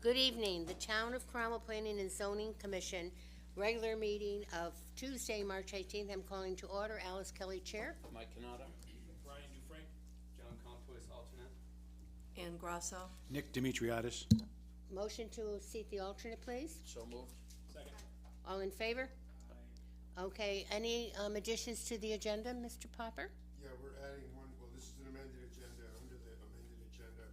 Good evening. The Town of Cromwell Planning and Zoning Commission, regular meeting of Tuesday, March 18th. I'm calling to order. Alice Kelly, Chair. Mike Canada. Brian Dufresne. John Comtois, alternate. Ann Grasso. Nick Dimitriadis. Motion to seat the alternate, please. So moved. Second. All in favor? Okay, any additions to the agenda, Mr. Popper? Yeah, we're adding one, well, this is an amended agenda. Under the amended agenda,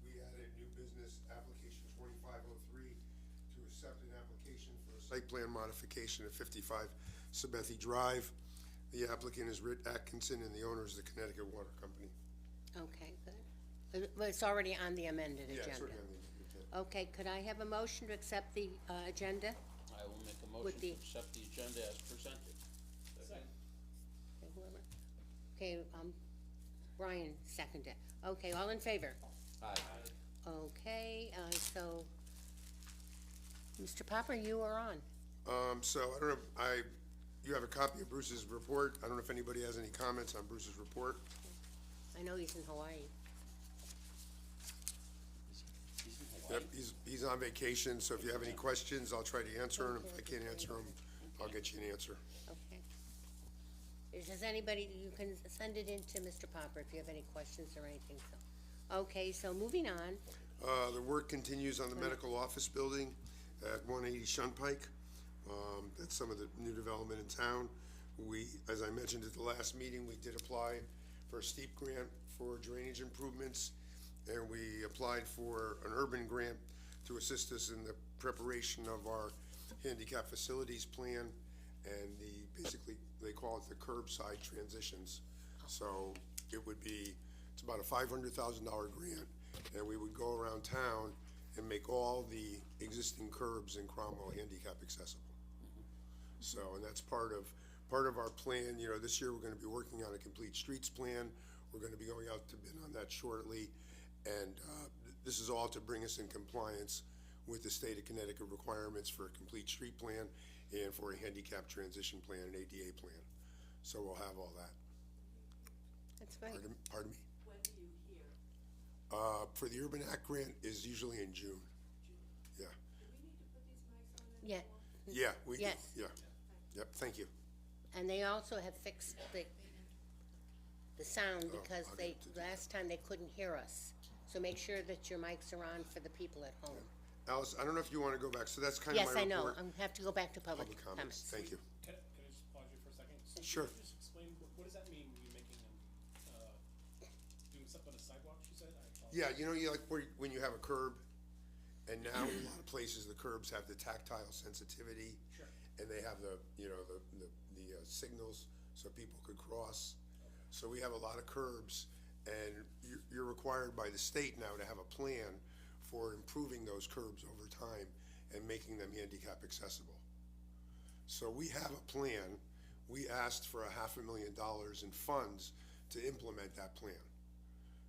we added new business application 2503 to accept an application for a site plan modification at 55 Sabethy Drive. The applicant is Rick Atkinson and the owner is the Connecticut Water Company. Okay, good. Well, it's already on the amended Yeah, agenda. it's already on the agenda. Okay, could I have a motion to accept the agenda? I will make a With motion to the- accept the agenda as presented. Second. Okay, whoever. Okay, Brian seconded. Okay, all in favor? Aye. Okay, so, Mr. Popper, you are on. So I don't know, you have a copy of Bruce's report. I don't know if anybody has any comments on Bruce's report. I know he's in Hawaii. He's in Hawaii. Yep, he's on vacation, so if you have any questions, I'll try to answer them. If I can't answer them, I'll get you an answer. Okay. Does anybody, you can send it in to Mr. Popper if you have any questions or anything, so. Okay, so moving on. The work continues on the medical office building at 180 Shunpike. That's some of the new development in town. We, as I mentioned at the last meeting, we did apply for a steep grant for drainage improvements, and we applied for an urban grant to assist us in the preparation of our handicap facilities plan and basically, they call it the curbside transitions. So it's about a $500,000 grant, and we would go around town and make all the existing curbs in Cromwell handicap accessible. So, and that's part of our plan. You know, this year we're gonna be working on a complete streets plan. We're gonna be going out to bid on that shortly. And this is all to bring us in compliance with the state of Connecticut requirements for a complete street plan and for a handicap transition plan, an ADA plan. So we'll have all that. That's great. Pardon me? When do you hear? For the Urban Act grant is usually in June. Yeah. Do we need to put these mics on then? Yeah, Yeah, we do. Yes. Yeah. Yep, thank you. and they also have fixed the sound Oh, because I'll they, get to do last time they couldn't hear us. So make sure that your mics are on for the people at home. Alice, I don't know if you want to go back. So that's kind of Yes, my I know. report. I have to go back to public Public comments. comments. Thank you. Can I just pause you for a second? So Sure. Can you just explain, what does that mean when you're making them, doing something on the sidewalk, she said? I apologize. Yeah, you know, when you have a curb, and now in a lot of places, the curbs have the tactile sensitivity. Sure. And they have the signals so people could cross. So we have a lot of curbs, and you're required by the state now to have a plan for improving those curbs over time and making them handicap accessible. So we have a plan. We asked for $500,000 in funds to implement that plan.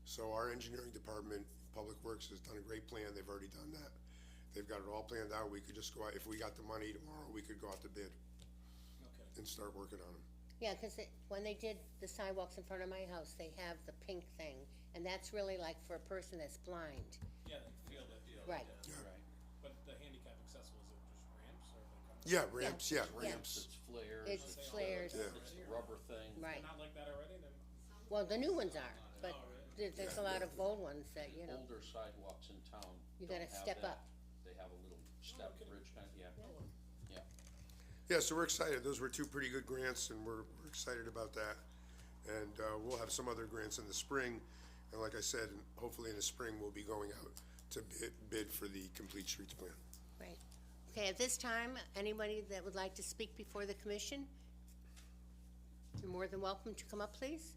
So our engineering department, Public Works, has done a great plan. They've already done that. They've got it all planned out. We could just go out, if we got the money tomorrow, we could go out to bid Okay. and start working on them. Yeah, because when they did the sidewalks in front of my house, they have the pink thing, and that's really like for a person that's blind. Yeah, they feel that. Right. Yeah. Right. But the handicap accessible, is it just ramps or they come? Yeah, ramps, yeah, Yeah. ramps. It's flares. It's flares. Yeah. It's the rubber thing. Right. Not like that already, then? Well, the new ones are, but Oh, really? there's a lot of old ones that, you know, Older sidewalks in town. You gotta don't have step that. up. They have a little step okay. bridge kind, yeah. Yeah. Yeah, so we're excited. Those were two pretty good grants, and we're excited about that. And we'll have some other grants in the spring. And like I said, hopefully in the spring, we'll be going out to bid for the complete streets plan. right. Okay, at this time, anybody that would like to speak before the commission, you're more than welcome to come up, please.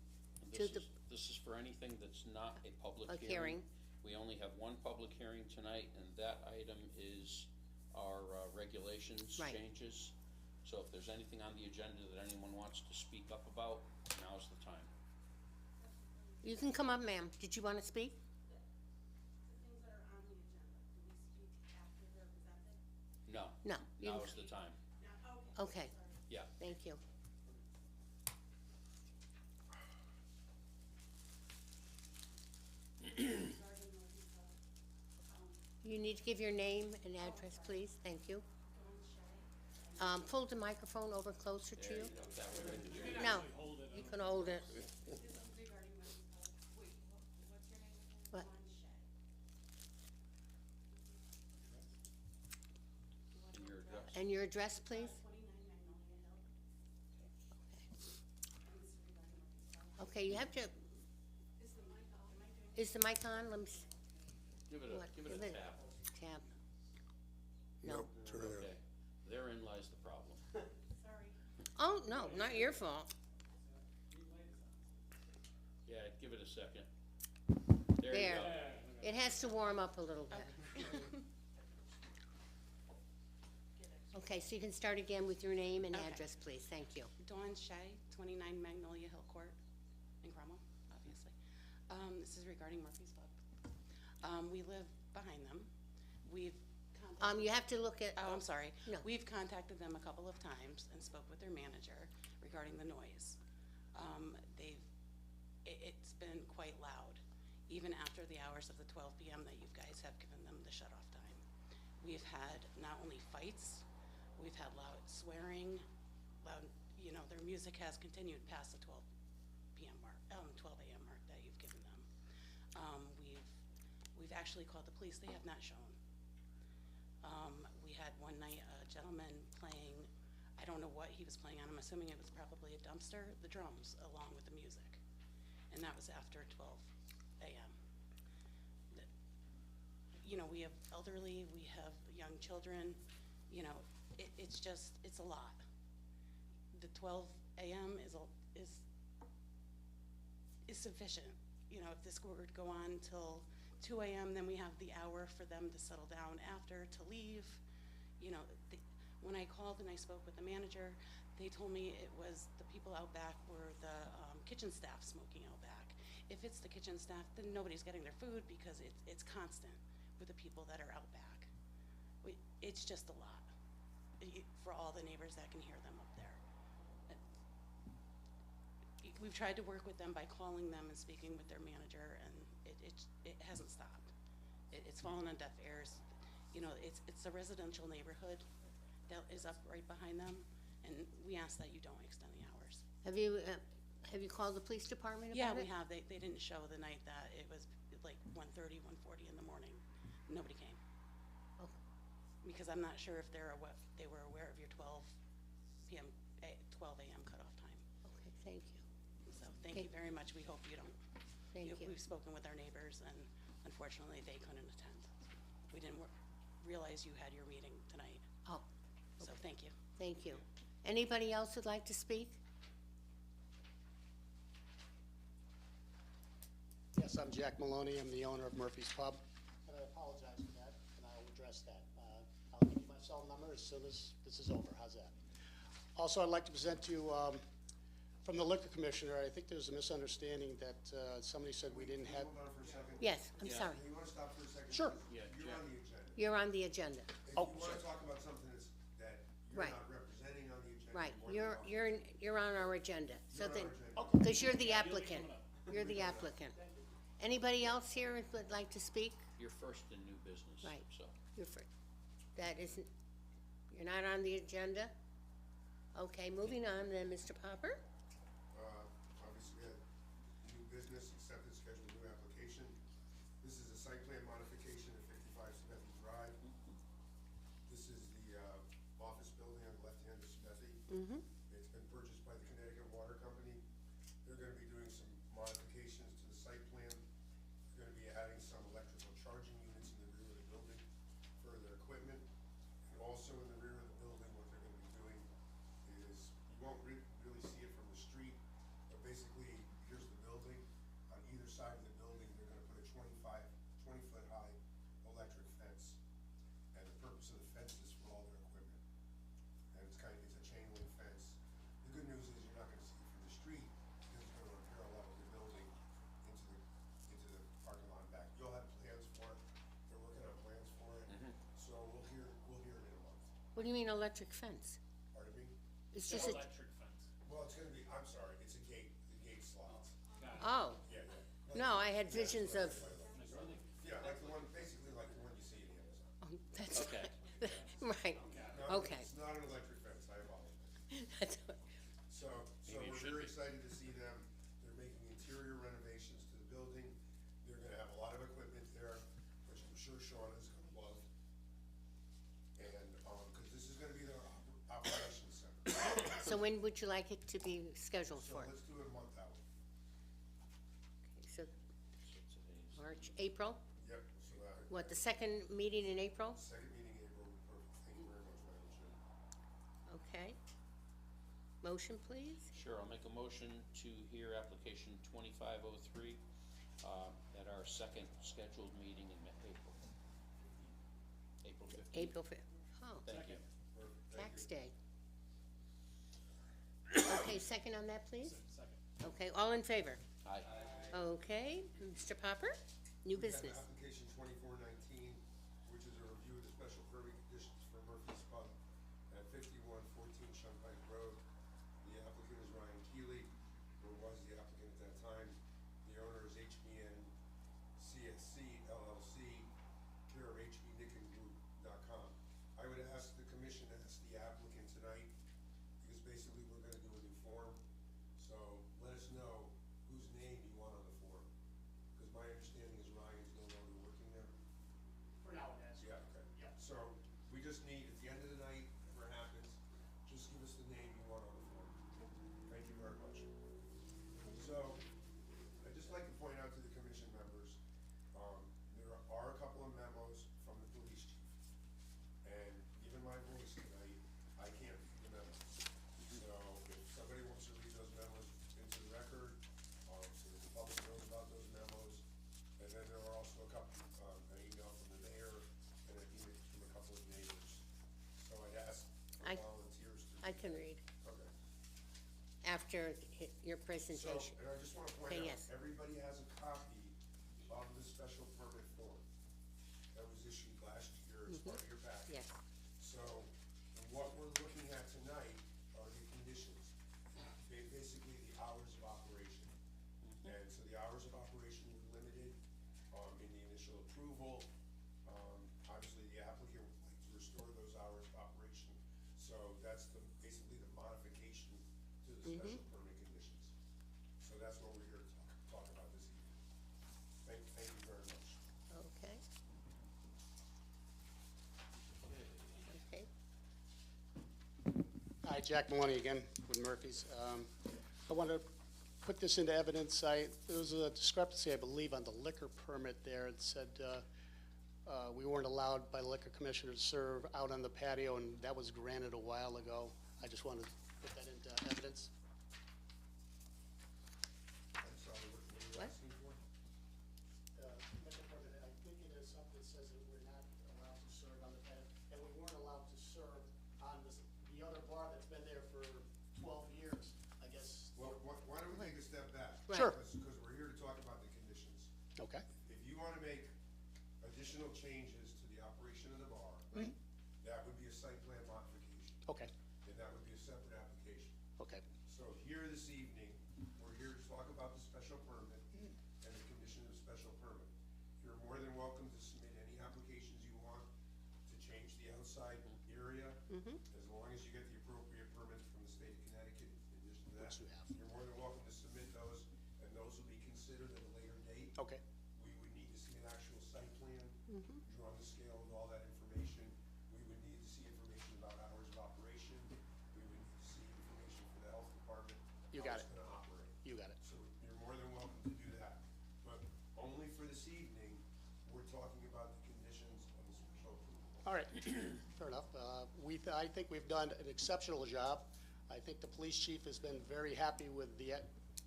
To the, This is for anything that's not a public A hearing. hearing. We only have one public hearing tonight, and that item is our regulations Right. changes. So if there's anything on the agenda that anyone wants to speak up about, now's the time. you can come up, ma'am. Did you want to speak? The things that are on the agenda, do we speak after they're presented? No. No. you Now can- is the time. No, okay. Okay, Yeah. thank you. Regarding those, You need to give your name and address, please. Thank you. Pull the microphone over closer to you. No, you can hold it. This is regarding Murphy's Pub. Wait, what's your name again? What? Dawn Shay. And your address? And your address, please? 29 Magnolia Hill. And this is regarding Murphy's Pub. Okay, you have to, Is the mic on? Am I doing? is the mic on? Let me, Give it what? a tap. Tab. No. Nope, turn it Okay, therein lies the problem. Sorry. Oh, no, not your fault. Yeah, give it a second. There you There. go. It has to warm up a little bit. Okay, so you can start again with your name and Okay. address, please. Thank you. Dawn Shay, 29 Magnolia Hill Court in Cromwell, obviously. This is regarding Murphy's Pub. We live behind them. We've contacted, You have to look at, oh, I'm sorry. No. We've contacted them a couple of times and spoke with their manager regarding the noise. It's been quite loud, even after the hours of the 12 p.m. that you guys have given them the shut-off time. We've had not only fights, we've had loud swearing, loud, their music has continued past the 12 p.m. mark, 12 a.m. mark that you've given them. We've actually called the police, they have not shown. We had one night a gentleman playing, I don't know what he was playing on, I'm assuming it was probably a dumpster, the drums along with the music. And that was after 12 a.m. We have elderly, we have young children, it's a lot. The 12 a.m. is sufficient. If this were to go on till 2 a.m., then we have the hour for them to settle down after, to leave. When I called and I spoke with the manager, they told me it was the people out back were the kitchen staff smoking out back. If it's the kitchen staff, then nobody's getting their food because it's constant with the people that are out back. It's just a lot for all the neighbors that can hear them up there. We've tried to work with them by calling them and speaking with their manager, and it hasn't stopped. It's fallen on deaf ears. It's a residential neighborhood that is up right behind them, and we ask that you don't extend the hours. have you called the police department Yeah, about we it? have. They didn't show the night that it was like 1:30, 1:40 in the morning. Nobody came. Oh. Because I'm not sure if they were aware of your 12 a.m. cutoff time. Okay, thank you. So thank Okay. you very much. We hope you don't. Thank you. We've spoken with our neighbors, and unfortunately, they couldn't attend. We didn't realize you had your meeting tonight. Oh, So thank you. thank you. Anybody else would like to speak? Yes, I'm Jack Maloney. I'm the owner of Murphy's Pub, and I apologize for that, and I'll address that. I'll give you my cell number as soon as this is over. How's that? Also, I'd like to present to you, from the Liquor Commissioner, I think there's a misunderstanding that somebody said we didn't have. Hold on for a second. Yes, I'm Yeah. sorry. You wanna stop for a second? Sure. Yeah, You're Jack. on the agenda. You're on the agenda. If Oh, you wanna talk about something that you're Right. not representing on the agenda. Right, more than you're welcome. you're on our agenda. So You're on then, our agenda. because you're the applicant. You're the applicant. Anybody else here who would like to speak? You're first in new business, Right. so. You're first. That isn't, you're not on the agenda? Okay, moving on then, Mr. Popper. Obviously, we had new business, accepted, scheduled new application. This is a site plan modification at 55 Smethy Drive. This is the office building on the left hand of Smethy. Mm-hmm. It's been purchased by the Connecticut Water Company. They're gonna be doing some modifications to the site plan. They're gonna be adding some electrical charging units in the rear of the building for their equipment. And also in the rear of the building, what they're gonna be doing is, you won't really see it from the street, but basically, here's the building. On either side of the building, they're gonna put a 20-foot high electric fence. And the purpose of the fence is for all their equipment. And it's a chain link fence. The good news is you're not gonna see it from the street, because it's gonna run parallel with the building into the parking lot back. You'll have plans for it, they're working on plans for it, so we'll hear it in a month. What do you mean electric fence? Pardon me? It's just a, Electric fence. Well, it's gonna be, I'm sorry, it's a gate, the gate slots. oh, Yeah. no, I had visions of, Yeah, like the one, basically like the one you see in here. Right, No, okay. It's not an electric fence, I apologize. That's So Maybe it we're should very be. excited to see them. They're making interior renovations to the building. They're gonna have a lot of equipment there, which I'm sure Sean is gonna love. And, cause this is gonna be their operations center. So when would you like it to be scheduled So for? let's do it a month out. So So today's- March, April? Yep, so What, the second meeting in April? second meeting in April, would be perfect. Thank you very much, Madam Chair. Okay. Motion, please? Sure, I'll make a motion to hear application 2503 at our second scheduled meeting in April. April 15th. April 5th. Oh, Thank you. Perfect, thank tax you. day. Okay, second on that, please? Second. Okay, all in favor? Aye. Okay, Mr. Popper, new We have business. application 2419, which is a review of the special permit conditions for Murphy's Pub at 5114 Shunpike Road. The applicant is Ryan Keeley, or was the applicant at that time. The owner is HBN CSC LLC, care of HBNickenGroup.com. I would ask the commission to ask the applicant tonight, because basically we're gonna do a new form. So let us know whose name you want on the form, because my understanding is Ryan's no longer working there. For now, it is. Yeah, okay. Yeah. So we just need, at the end of the night, whatever happens, just give us the name you want on the form. Thank you very much. So, I'd just like to point out to the commission members, there are a couple of memos from the police chief. And given my voice tonight, I can't read the memos. So if somebody wants to read those memos into the record, so that the public knows about those memos. And then there are also a couple, an email from the mayor and an email from a couple of neighbors. So I'd ask I- volunteers to. I can read Okay. after your So, presentation. and I just wanna point Okay, out, yes. everybody has a copy of the special permit form that was issued last year as part of your package. Yes. So, what we're looking at tonight are the conditions, basically the hours of operation. And so the hours of operation were limited, in the initial approval. Obviously, the applicant would like to restore those hours of operation. So that's basically the modification to the special permit conditions. So that's what we're here to talk about this evening. Thank you very much. Okay. Okay. Hi, Jack Maloney again with Murphy's. I want to put this into evidence. There was a discrepancy, I believe, on the liquor permit there. It said we weren't allowed by the liquor commissioner to serve out on the patio, and that was granted a while ago. I just wanted to put that into evidence. I'm sorry, what are you What? asking for? Liquor permit, I think it is something that says that we're not allowed to serve on the patio, and we weren't allowed to serve on the other bar that's been there for 12 years, I guess. Well, why don't we take a step back? Right. Sure. Because we're here to talk about the conditions. Okay. If you want to make additional changes to the operation of the bar, that would be a site plan modification, Okay, and that would be a separate application. okay. So here this evening, we're here to talk about the special permit and the condition of the special permit. You're more than welcome to submit any applications you want to change the outside area, as long as you get the appropriate permits from the state of Connecticut in addition to that. Which you have. You're more than welcome to submit those, and those will be considered at a later date. Okay, We would need to see an actual site plan, drawn to scale with all that information. We would need to see information about hours of operation. We would need to see information for the health department. You how got it's it. gonna operate. you got it. So you're more than welcome to do that. But only for this evening, we're talking about the conditions of the special approval. All right, fair enough. I think we've done an exceptional job. I think the police chief has been very happy with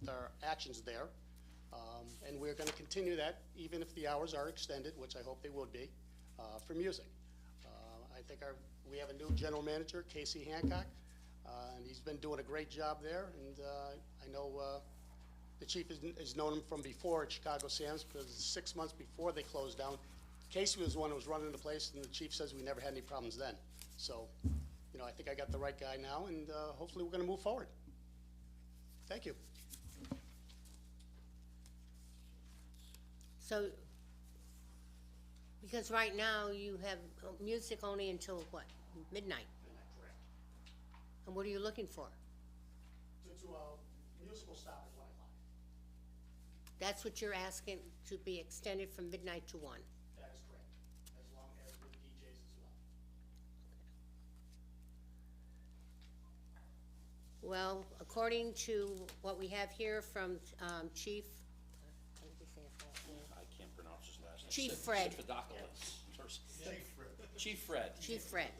our actions there. And we're gonna continue that, even if the hours are extended, which I hope they would be, for music. I think we have a new general manager, Casey Hancock, and he's been doing a great job there. And I know the chief has known him from before at Chicago Sam's, because 6 months before they closed down, Casey was the one who was running the place, and the chief says we never had any problems then. So, I think I got the right guy now, and hopefully we're gonna move forward. Thank you. So, because right now you have music only until what? midnight. Midnight, correct. And what are you looking for? Musical stop at 1 o'clock. That's what you're asking, to be extended from midnight to 1. That is correct, as long as with DJs as well. Well, according to what we have here from Chief, how did he say his last name? I can't pronounce his last name. Chief Fred. Chief Fred. Chief Fred.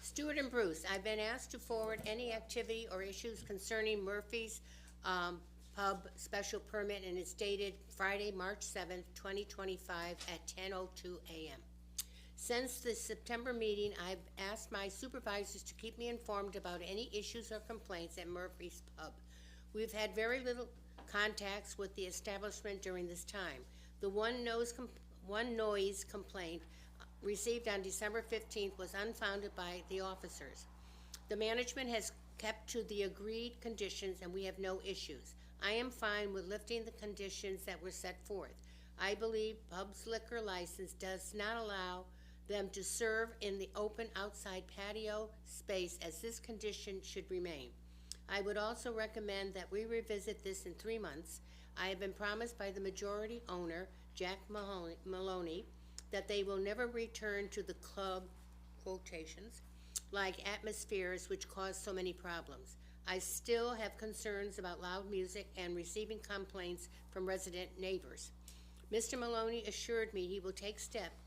Stewart and Bruce, I've been asked to forward any activity or issues concerning Murphy's Pub special permit, and it's dated Friday, March 7th, 2025 at 10:02 a.m. Since the September meeting, I've asked my supervisors to keep me informed about any issues or complaints at Murphy's Pub. We've had very little contacts with the establishment during this time. The one noise complaint received on December 15th was unfounded by the officers. The management has kept to the agreed conditions and we have no issues. I am fine with lifting the conditions that were set forth. I believe Pub's liquor license does not allow them to serve in the open outside patio space, as this condition should remain. I would also recommend that we revisit this in 3 months. I have been promised by the majority owner, Jack Maloney, that they will never return to the club, quotations, like atmospheres which cause so many problems. I still have concerns about loud music and receiving complaints from resident neighbors. Mr. Maloney assured me he will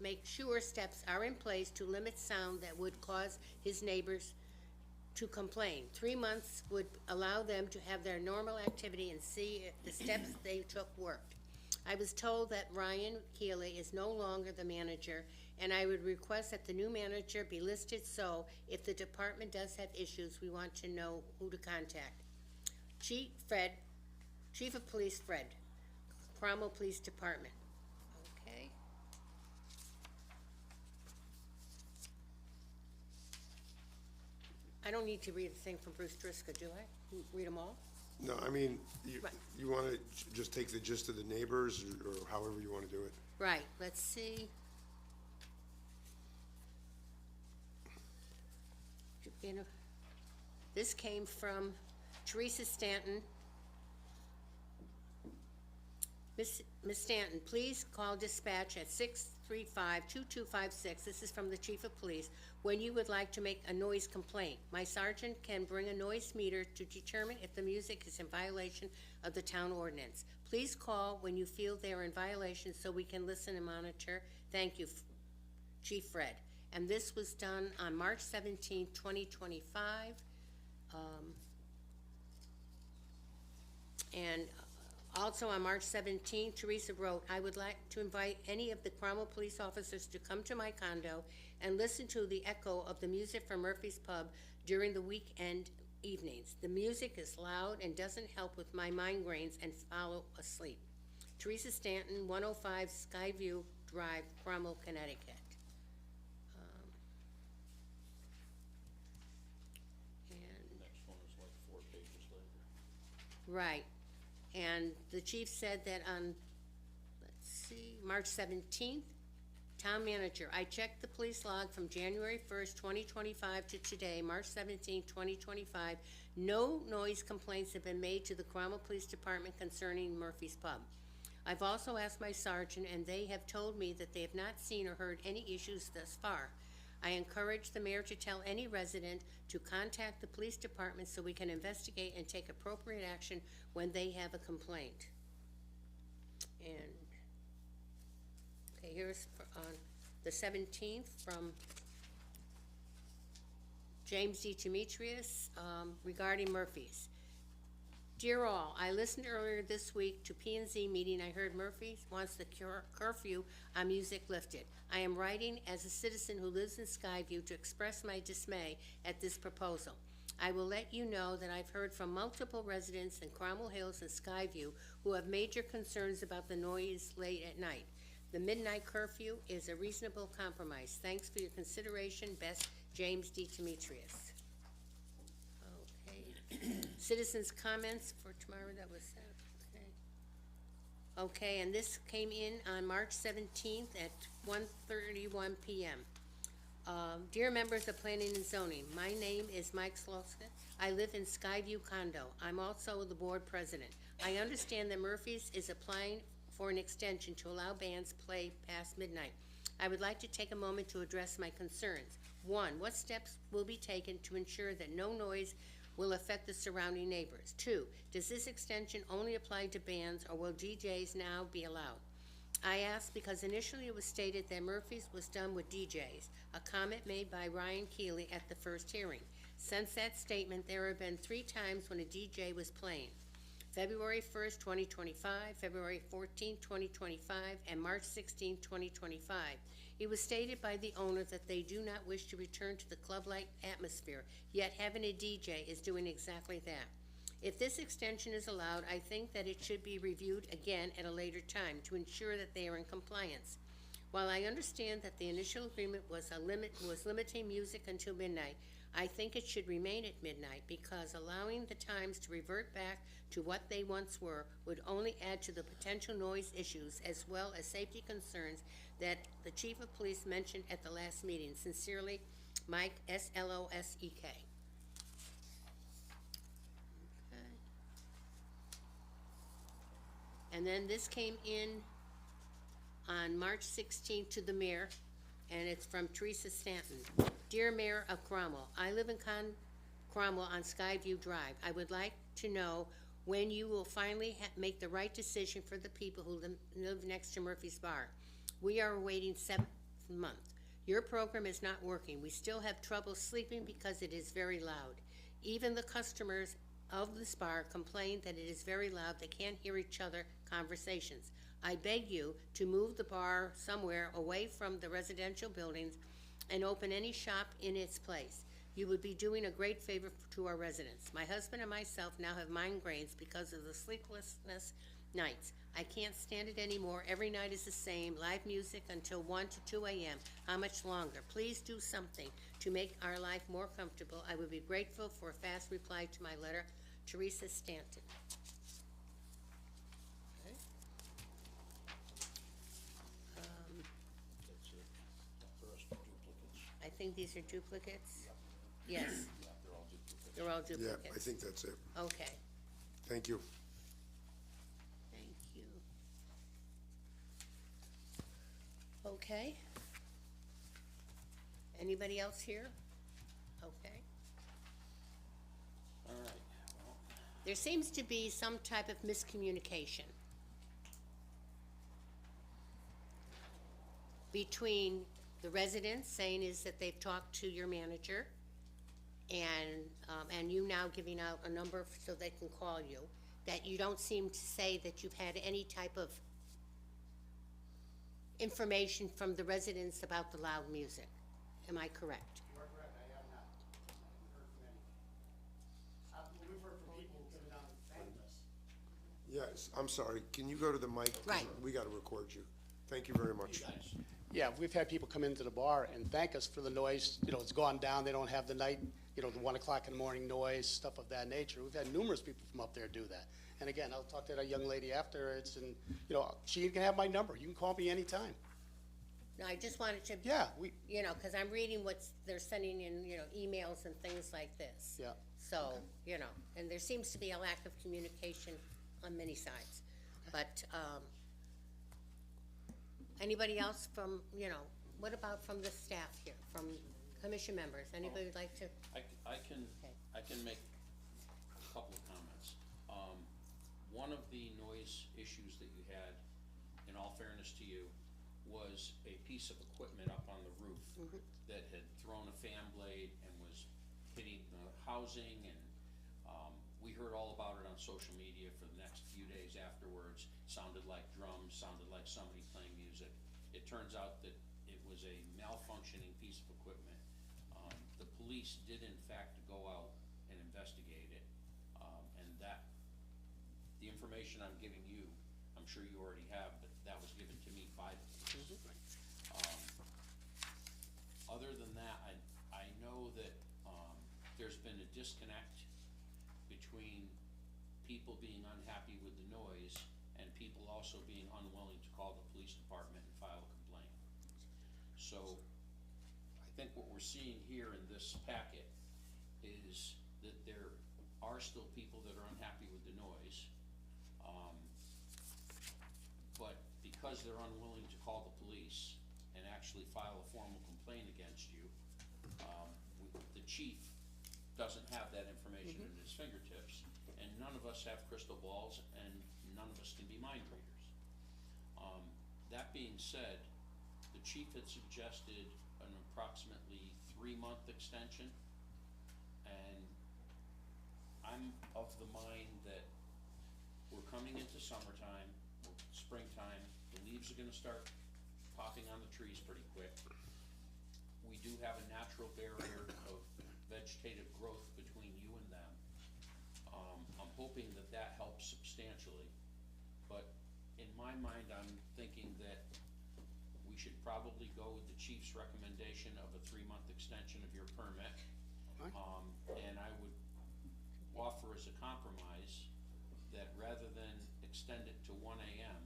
make sure steps are in place to limit sound that would cause his neighbors to complain. 3 months would allow them to have their normal activity and see if the steps they took worked. I was told that Ryan Keeley is no longer the manager, and I would request that the new manager be listed so if the department does have issues, we want to know who to contact. Chief of Police Fred, Cromwell Police Department. Okay. I don't need to read the thing from Bruce Driscoll, do I? Read them all? No, I mean, Right. you want to just take the gist of the neighbors, or however you want to do it. Right, let's see. This came from Teresa Stanton. Miss Stanton, please call dispatch at 635-2256. This is from the Chief of Police. When you would like to make a noise complaint, my sergeant can bring a noise meter to determine if the music is in violation of the town ordinance. Please call when you feel they are in violation so we can listen and monitor. Thank you, Chief Fred. And this was done on March 17, 2025. And also on March 17, Teresa wrote, I would like to invite any of the Cromwell police officers to come to my condo and listen to the echo of the music from Murphy's Pub during the weekend evenings. The music is loud and doesn't help with my migraines and fall asleep. Teresa Stanton, 105 Skyview Drive, Cromwell, Connecticut. The next one is like 4 pages later. Right, and the chief said that on, let's see, March 17th, town manager, I checked the police log from January 1st, 2025 to today, March 17th, 2025. No noise complaints have been made to the Cromwell Police Department concerning Murphy's Pub. I've also asked my sergeant, and they have told me that they have not seen or heard any issues thus far. I encourage the mayor to tell any resident to contact the police department so we can investigate and take appropriate action when they have a complaint. And, okay, here's on the 17th from James D. Demetrius regarding Murphy's. Dear all, I listened earlier this week to P&Z meeting. I heard Murphy's wants the curfew on music lifted. I am writing as a citizen who lives in Skyview to express my dismay at this proposal. I will let you know that I've heard from multiple residents in Cromwell Hills and Skyview who have major concerns about the noise late at night. The midnight curfew is a reasonable compromise. Thanks for your consideration. Best, James D. Demetrius. Citizens' comments for tomorrow, that was that, okay. Okay, and this came in on March 17th at 1:31 p.m. Dear members of Planning and Zoning, my name is Mike Sloskin. I live in Skyview Condo. I'm also the board president. I understand that Murphy's is applying for an extension to allow bands play past midnight. I would like to take a moment to address my concerns. One, what steps will be taken to ensure that no noise will affect the surrounding neighbors? Two, does this extension only apply to bands, or will DJs now be allowed? I ask because initially it was stated that Murphy's was done with DJs, a comment made by Ryan Keeley at the first hearing. Since that statement, there have been 3 times when a DJ was playing. February 1st, 2025, February 14th, 2025, and March 16th, 2025. It was stated by the owner that they do not wish to return to the club-like atmosphere, yet having a DJ is doing exactly that. If this extension is allowed, I think that it should be reviewed again at a later time to ensure that they are in compliance. While I understand that the initial agreement was limiting music until midnight, I think it should remain at midnight, because allowing the times to revert back to what they once were would only add to the potential noise issues as well as safety concerns that the Chief of Police mentioned at the last meeting. Sincerely, Mike, Slosek. And then this came in on March 16th to the mayor, and it's from Teresa Stanton. Dear Mayor of Cromwell, I live in Cromwell on Skyview Drive. I would like to know when you will finally make the right decision for the people who live next to Murphy's Bar. We are awaiting 7th month. Your program is not working. We still have trouble sleeping because it is very loud. Even the customers of this bar complain that it is very loud. They can't hear each other conversations. I beg you to move the bar somewhere away from the residential buildings and open any shop in its place. You would be doing a great favor to our residents. My husband and myself now have migraines because of the sleeplessness nights. I can't stand it anymore. Every night is the same. Live music until 1 to 2 a.m. How much longer? Please do something to make our life more comfortable. I would be grateful for a fast reply to my letter. Teresa Stanton. Okay. That's it. The rest are duplicates. I think these are duplicates? Yes, Yeah, they're all duplicates. they're all Yeah, duplicates. I think that's it. Okay, Thank you. thank you. Okay. Anybody else here? Okay. All right, well, There seems to be some type of miscommunication between the residents saying is that they've talked to your manager, and you now giving out a number so they can call you, that you don't seem to say that you've had any type of information from the residents about the loud music. Am I correct? You are correct, I have not. I haven't heard from anybody. We've heard from people who come down and thanked us. Yes, I'm sorry. Can you go to the mic? Right. We got to record you. Thank you very much. guys, Yeah, we've had people come into the bar and thank us for the noise. You know, it's gone down, they don't have the night, you know, the 1 o'clock in the morning noise, stuff of that nature. We've had numerous people from up there do that. And again, I'll talk to that young lady afterwards, and, you know, she can have my number. You can call me anytime. No, I just wanted to, Yeah, you know, because I'm reading they're sending in, you know, emails and things like this. yeah. So, you know, and there seems to be a lack of communication on many sides. But, anybody else from, you know, what about from the staff here, from commission members? Anybody would like to? I can make a couple of comments. One of the noise issues that you had, in all fairness to you, was a piece of equipment up on the roof that had thrown a fan blade and was hitting the housing, and we heard all about it on social media for the next few days afterwards. Sounded like drums, sounded like somebody playing music. It turns out that it was a malfunctioning piece of equipment. The police did in fact go out and investigate it, and the information I'm giving you, I'm sure you already have, but that was given to me by the police. Other than that, I know that, there's been a disconnect between people being unhappy with the noise and people also being unwilling to call the police department and file a complaint. So, think what we're seeing here in this packet is that there are still people that are unhappy with the noise. But because they're unwilling to call the police and actually file a formal complaint against you, the chief doesn't have that information at his fingertips, and none of us have crystal balls, and none of us can be mind readers. That being said, the chief had suggested an approximately 3-month extension, and I'm of the mind that we're coming into summertime, springtime, the leaves are gonna start popping on the trees pretty quick. We do have a natural barrier of vegetative growth between you and them. I'm hoping that that helps substantially, but in my mind, I'm thinking that we should probably go with the chief's recommendation of a 3-month extension of your permit. Fine. And I would offer as a compromise that rather than extend it to 1 AM,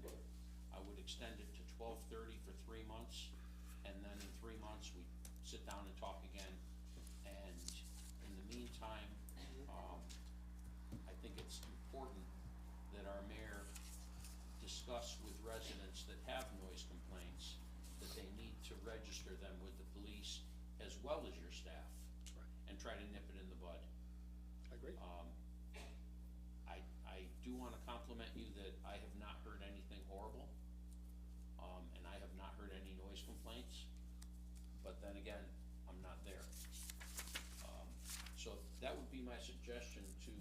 I would extend it to 12:30 for 3 months, and then in 3 months, we sit down and talk again. And in the meantime, I think it's important that our mayor discuss with residents that have noise complaints that they need to register them with the police as well as your staff. And try to nip it in the bud. I agree. I do wanna compliment you that I have not heard anything horrible, and I have not heard any noise complaints, but then again, I'm not there. So that would be my suggestion to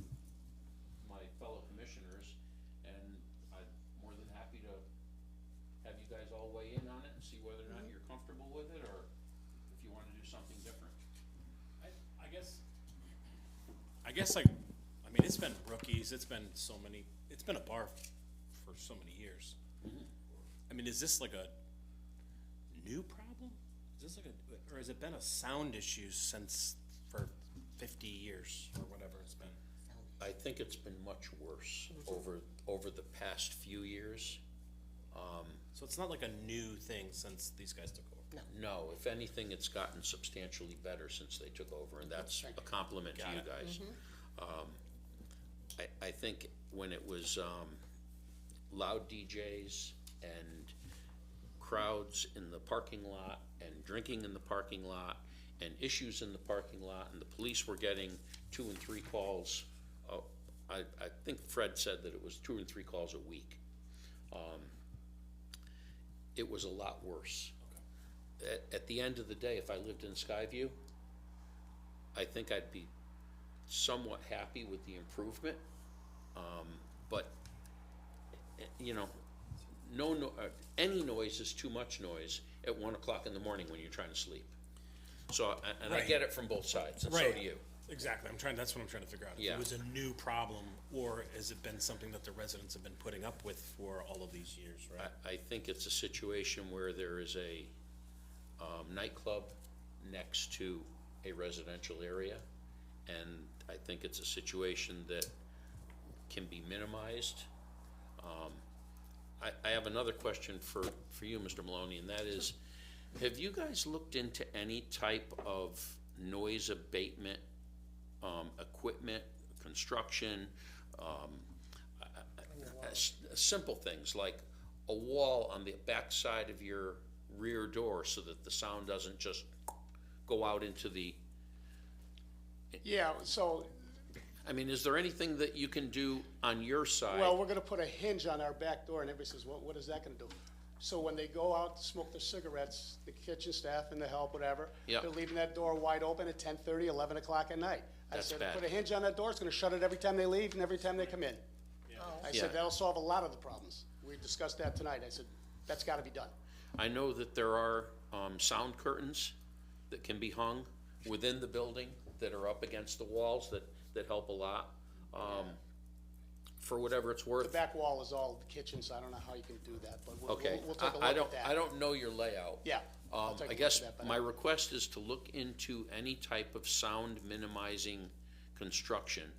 my fellow commissioners, and I'm more than happy to have you guys all weigh in on it and see whether or not you're comfortable with it, or if you wanna do something different. I guess like, I mean, it's been rookies, it's been a bar for so many years. I mean, is this like a new problem? Is this like or has it been a sound issue for 50 years or whatever it's been? I think it's been much worse over the past few years. So it's not like a new thing since these guys took over? No, if anything, it's gotten substantially better since they took over, and that's a compliment to Got you it. guys. I think when it was loud DJs and crowds in the parking lot and drinking in the parking lot and issues in the parking lot, and the police were getting 2 and 3 calls. I think Fred said that it was 2 and 3 calls a week. It was a lot worse. At the end of the day, if I lived in Skyview, I think I'd be somewhat happy with the improvement. But, you know, any noise is too much noise at 1 o'clock in the morning when you're trying to sleep. So, and I Right. get it from both sides, and so Right. do you. Exactly, that's what I'm trying to figure out. If Yeah. it was a new problem, or has it been something that the residents have been putting up with for all of these years, right? I think it's a situation where there is a nightclub next to a residential area, and I think it's a situation that can be minimized. I have another question for you, Mr. Maloney, and that is, have you guys looked into any type of noise abatement equipment, construction, simple things like a wall on the back side of your rear door so that the sound doesn't just go out into the, Yeah, so, I mean, is there anything that you can do on your side? well, we're gonna put a hinge on our back door, and everybody says, what is that gonna do? So when they go out to smoke their cigarettes, the kitchen staff and the help, whatever, Yep. they're leaving that door wide open at 10:30, 11 o'clock at night. I That's said, bad. put a hinge on that door, it's gonna shut it every time they leave and every time they come in. I Yeah. said, that'll solve a lot of the problems. We discussed that tonight. I said, that's gotta be done. I know that there are sound curtains that can be hung within the building that are up against the walls that help a lot. For whatever it's The worth. back wall is all the kitchen, so I don't know how you can do that, but Okay, we'll take a I look at that. I don't know your layout. Yeah, I'll take a I look guess at that, but my request is to look into any type of sound minimizing construction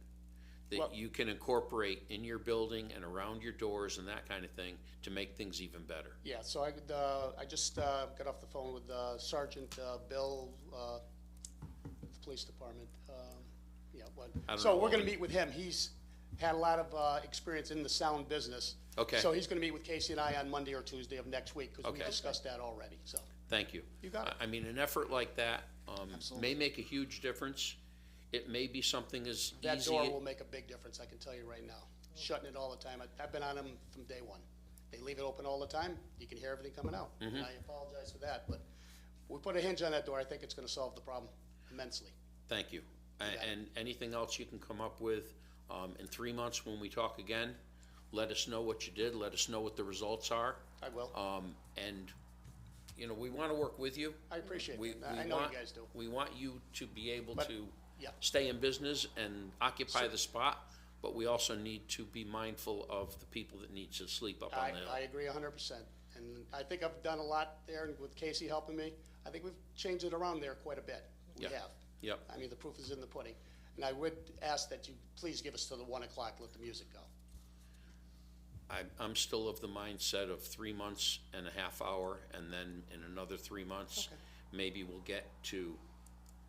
that you can incorporate in your building and around your doors and that kind of thing to make things even better? Yeah, so I just got off the phone with Sergeant Bill, the police department. I don't So know we're all gonna the- meet with him. He's had a lot of experience in the sound business. Okay. So he's gonna meet with Casey and I on Monday or Tuesday of next week, because we Okay. discussed that already, so. Thank you. You got it. I mean, an effort like that Absolutely. may make a huge difference. It may be something as That easy. door will make a big difference, I can tell you right now. Shutting it all the time. I've been on them from day one. They leave it open all the time. You can hear everything coming out. Mm-hmm. And I apologize for that, but we put a hinge on that door. I think it's gonna solve the problem immensely. Thank you. And anything else you can come up with in 3 months when we talk again? Let us know what you did. Let us know what the results are. I will. And, you know, we want to work with you. I appreciate We- it. we I know want- you guys do. We want you to be able But- to yeah. stay in business and occupy the spot, but we also need to be mindful of the people that need to sleep up on the hill. I agree 100%. And I think I've done a lot there, and with Casey helping me, I think we've changed it around there quite a bit. We Yeah. have. Yep. I mean, the proof is in the pudding. And I would ask that you please give us till the 1 o'clock, let the music go. I'm still of the mindset of 3 months and a half hour, and then in another 3 months, Okay. maybe we'll get to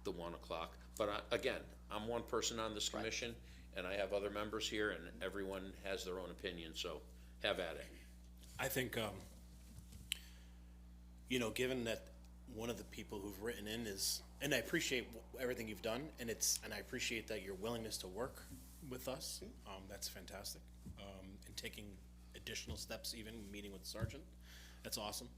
the 1 o'clock. But again, I'm one person on this commission, and I have other members here, and everyone has their own opinion, so have at it. I think, you know, given that one of the people who've written in is, and I appreciate everything you've done, and I appreciate that your willingness to work with us. That's fantastic. And taking additional steps, even meeting with the sergeant, that's awesome.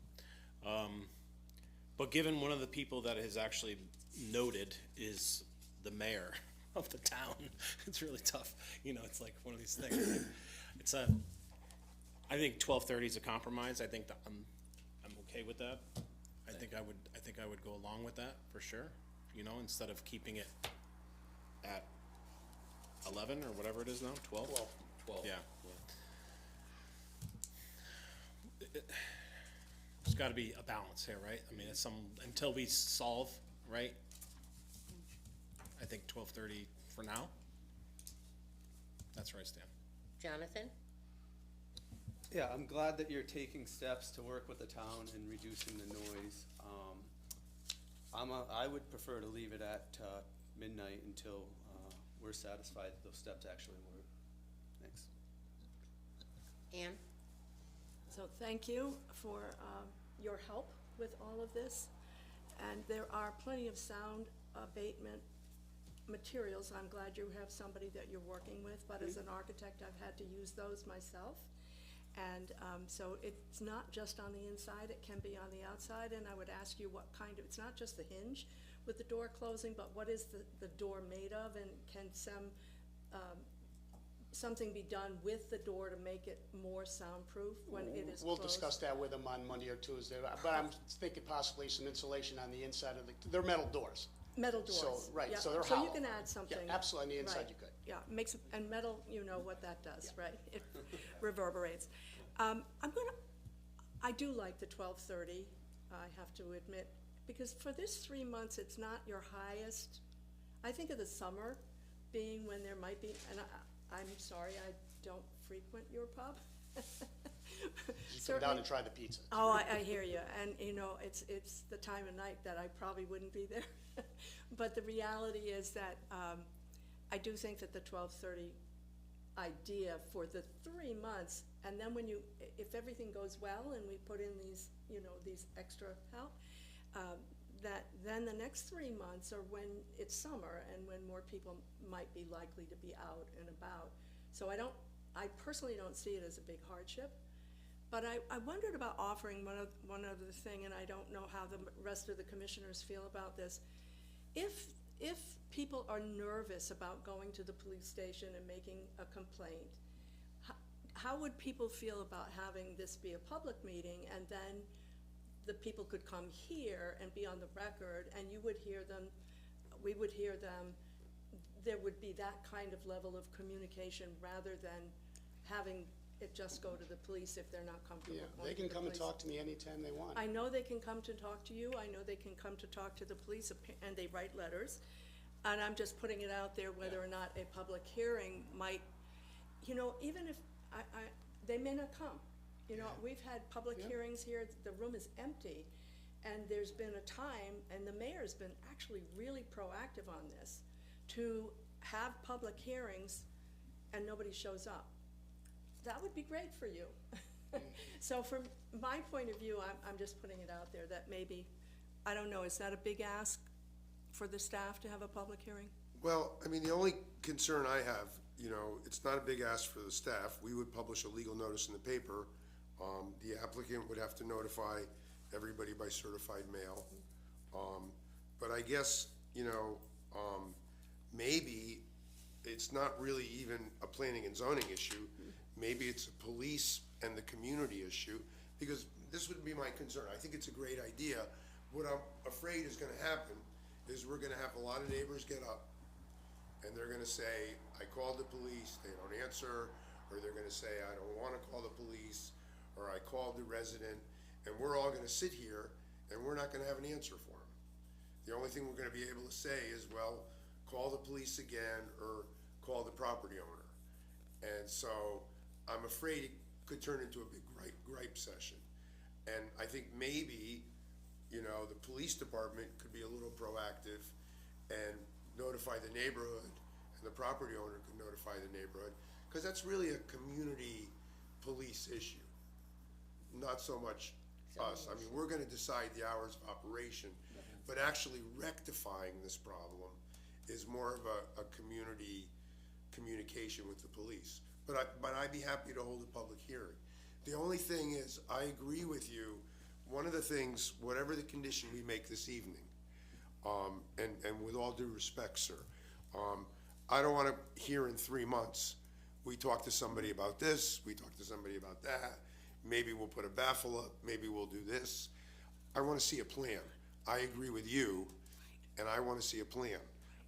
But given one of the people that is actually noted is the mayor of the town, it's really tough. You know, it's like one of these things. I think 12:30 is a compromise. I think that I'm okay with that. I think I would go along with that for sure. You know, instead of keeping it at 11 or whatever it is now, 12. 12. Yeah. There's got to be a balance here, right? I mean, until we solve, right? I think 12:30 for now. That's where I stand. Jonathan? Yeah, I'm glad that you're taking steps to work with the town and reducing the noise. I would prefer to leave it at midnight until we're satisfied that those steps actually work. Thanks. Ann? So thank you for your help with all of this. And there are plenty of sound abatement materials. I'm glad you have somebody that you're working with, but as an architect, I've had to use those myself. And so it's not just on the inside, it can be on the outside, and I would ask you what kind of, it's not just the hinge with the door closing, but what is the door made of, and can something be done with the door to make it more soundproof when it is We'll closed? discuss that with them on Monday or Tuesday, but I'm thinking possibly some insulation on the inside of they're metal doors. Metal doors. So, right, yeah. so they're So you hollow. can add something. Yeah, absolutely, on the inside Right. you could. Yeah, and metal, you know what that does, right? It reverberates. I do like the 12:30, I have to admit, because for this 3 months, it's not your highest. I think of the summer being when there might be, and I'm sorry, I don't frequent your pub. Just come down and try the pizza. Oh, I hear you, and you know, it's the time of night that I probably wouldn't be there. But the reality is that I do think that the 12:30 idea for the 3 months, and then if everything goes well and we put in these, you know, these extra help, that then the next 3 months are when it's summer and when more people might be likely to be out and about. So I personally don't see it as a big hardship. But I wondered about offering one other thing, and I don't know how the rest of the commissioners feel about this. If people are nervous about going to the police station and making a complaint, how would people feel about having this be a public meeting, and then the people could come here and be on the record, and you would hear them, we would hear them, there would be that kind of level of communication rather than having it just go to the police if they're not comfortable Yeah, going they to can the come and police. talk to me anytime they want. I know they can come to talk to you, I know they can come to talk to the police, and they write letters. and I'm just putting it out there, whether or not a public hearing might, you know, even if, they may not come. You know, we've had public hearings here, the room is empty, and there's been a time, and the mayor's been actually really proactive on this, to have public hearings and nobody shows up. That would be great for you. So from my point of view, I'm just putting it out there that maybe, I don't know, is that a big ask for the staff to have a public hearing? Well, I mean, the only concern I have, you know, it's not a big ask for the staff. We would publish a legal notice in the paper. The applicant would have to notify everybody by certified mail. But I guess, you know, maybe it's not really even a planning and zoning issue. Maybe it's a police and the community issue, because this would be my concern. I think it's a great idea. What I'm afraid is gonna happen is we're gonna have a lot of neighbors get up, and they're gonna say, I called the police, they don't answer, or they're gonna say, I don't wanna call the police, or I called the resident, and we're all gonna sit here, and we're not gonna have an answer for them. The only thing we're gonna be able to say is, well, call the police again, or call the property owner. And so, I'm afraid it could turn into a big gripe session. And I think maybe, you know, the police department could be a little proactive and notify the neighborhood, and the property owner could notify the neighborhood, because that's really a community police issue, not so much us. I mean, we're gonna decide the hours of operation, but actually rectifying this problem is more of a community communication with the police. But I'd be happy to hold a public hearing. The only thing is, I agree with you, one of the things, whatever the condition we make this evening, and with all due respect, sir, I don't wanna hear in 3 months, we talked to somebody about this, we talked to somebody about that, maybe we'll put a baffle up, maybe we'll do this. I wanna see a plan. I agree with you, and I wanna see a plan.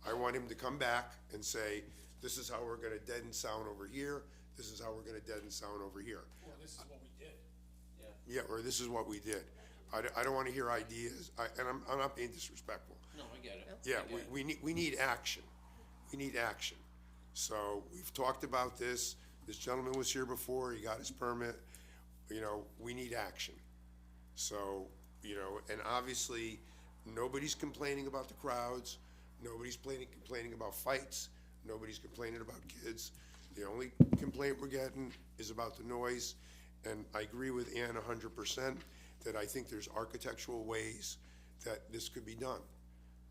I want him to come back and say, this is how we're gonna deaden sound over here, this is how we're gonna deaden sound over here. Well, this is what we did. Yeah, or this is what we did. I don't wanna hear ideas, and I'm not being disrespectful. No, I get it. Yeah, I get it. we need action. We need action. So, we've talked about this, this gentleman was here before, he got his permit, you know, we need action. So, you know, and obviously, nobody's complaining about the crowds, nobody's complaining about fights, nobody's complaining about kids. The only complaint we're getting is about the noise, and I agree with Ann 100% that I think there's architectural ways that this could be done.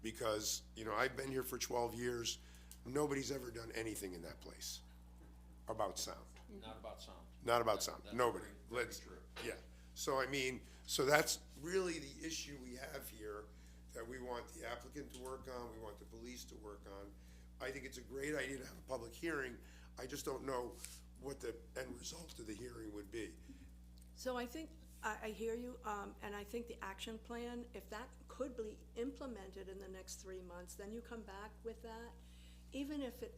Because, you know, I've been here for 12 years, nobody's ever done anything in that place about sound. Not about sound. Not about sound, That's nobody. very Let's, true. yeah. So I mean, so that's really the issue we have here, that we want the applicant to work on, we want the police to work on. I think it's a great idea to have a public hearing, I just don't know what the end result of the hearing would be. So I think, I hear you, and I think the action plan, if that could be implemented in the next 3 months, then you come back with that. Even if it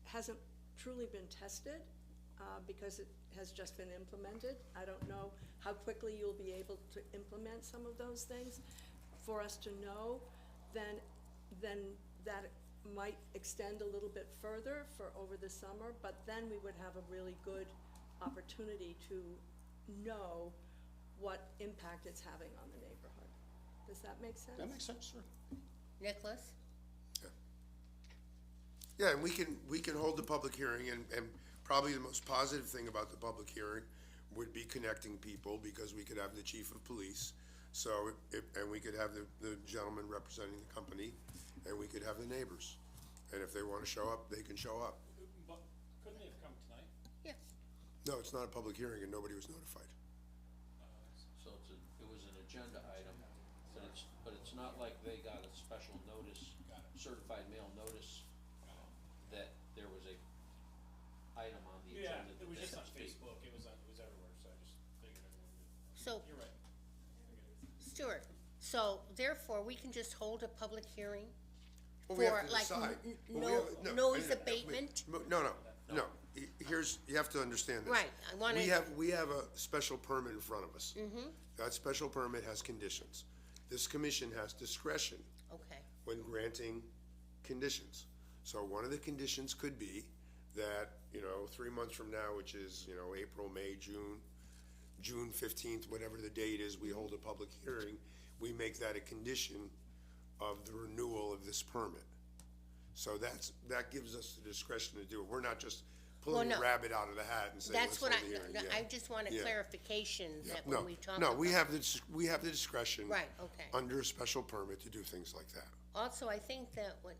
hasn't truly been tested, because it has just been implemented, I don't know how quickly you'll be able to implement some of those things. For us to know, then that might extend a little bit further for over the summer, but then we would have a really good opportunity to know what impact it's having on the neighborhood. Does that make sense? That makes sense, sir. Nicholas? Yeah, and we can hold the public hearing, and probably the most positive thing about the public hearing would be connecting people, because we could have the chief of police, so, and we could have the gentleman representing the company, and we could have the neighbors. And if they wanna show up, they can show up. But couldn't they have come tonight? Yes. No, it's not a public hearing and nobody was notified. So it was an agenda item, but it's not like they got a special notice, certified mail notice, that there was a item on the Yeah, agenda. it was that just they on could speak. Facebook, it was everywhere, so I just figured everyone knew. So, You're right. Stuart, so therefore, we can just hold a public hearing Well, we have for to like decide. Well, we no, have- no, noise no, abatement? No. Here's, you have to understand this. Right, I wanna- We have a special permit in front of us. Mm-hmm. That special permit has conditions. This commission has discretion Okay, when granting conditions. So one of the conditions could be that, 3 months from now, which is, April, May, June 15th, whatever the date is, we hold a public hearing, we make that a condition of the renewal of this permit. So that gives us the discretion to do it. We're not just pulling Well, a no. rabbit out of the hat and saying, That's let's what hold the hearing. no, Yeah. I just want a Yeah. clarification Yeah. that No, when we talk no, about. we have the discretion. Right, okay. Under a special permit to do things like that. Also, I think that what,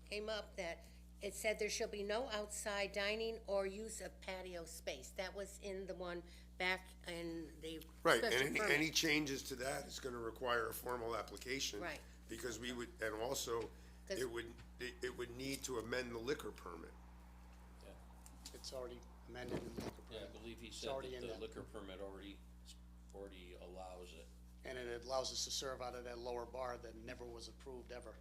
came up, that it said there shall be no outside dining or use of patio space. That was in the one back in the Right, special and permit. any changes to that is gonna require a formal application. Right. Because we would, and also, 'Cause- it would need to amend the liquor permit. It's already amended in the liquor Yeah, I permit. believe he It's said already that in the there. liquor permit already allows it. And it allows us to serve out of that lower bar that never was approved ever.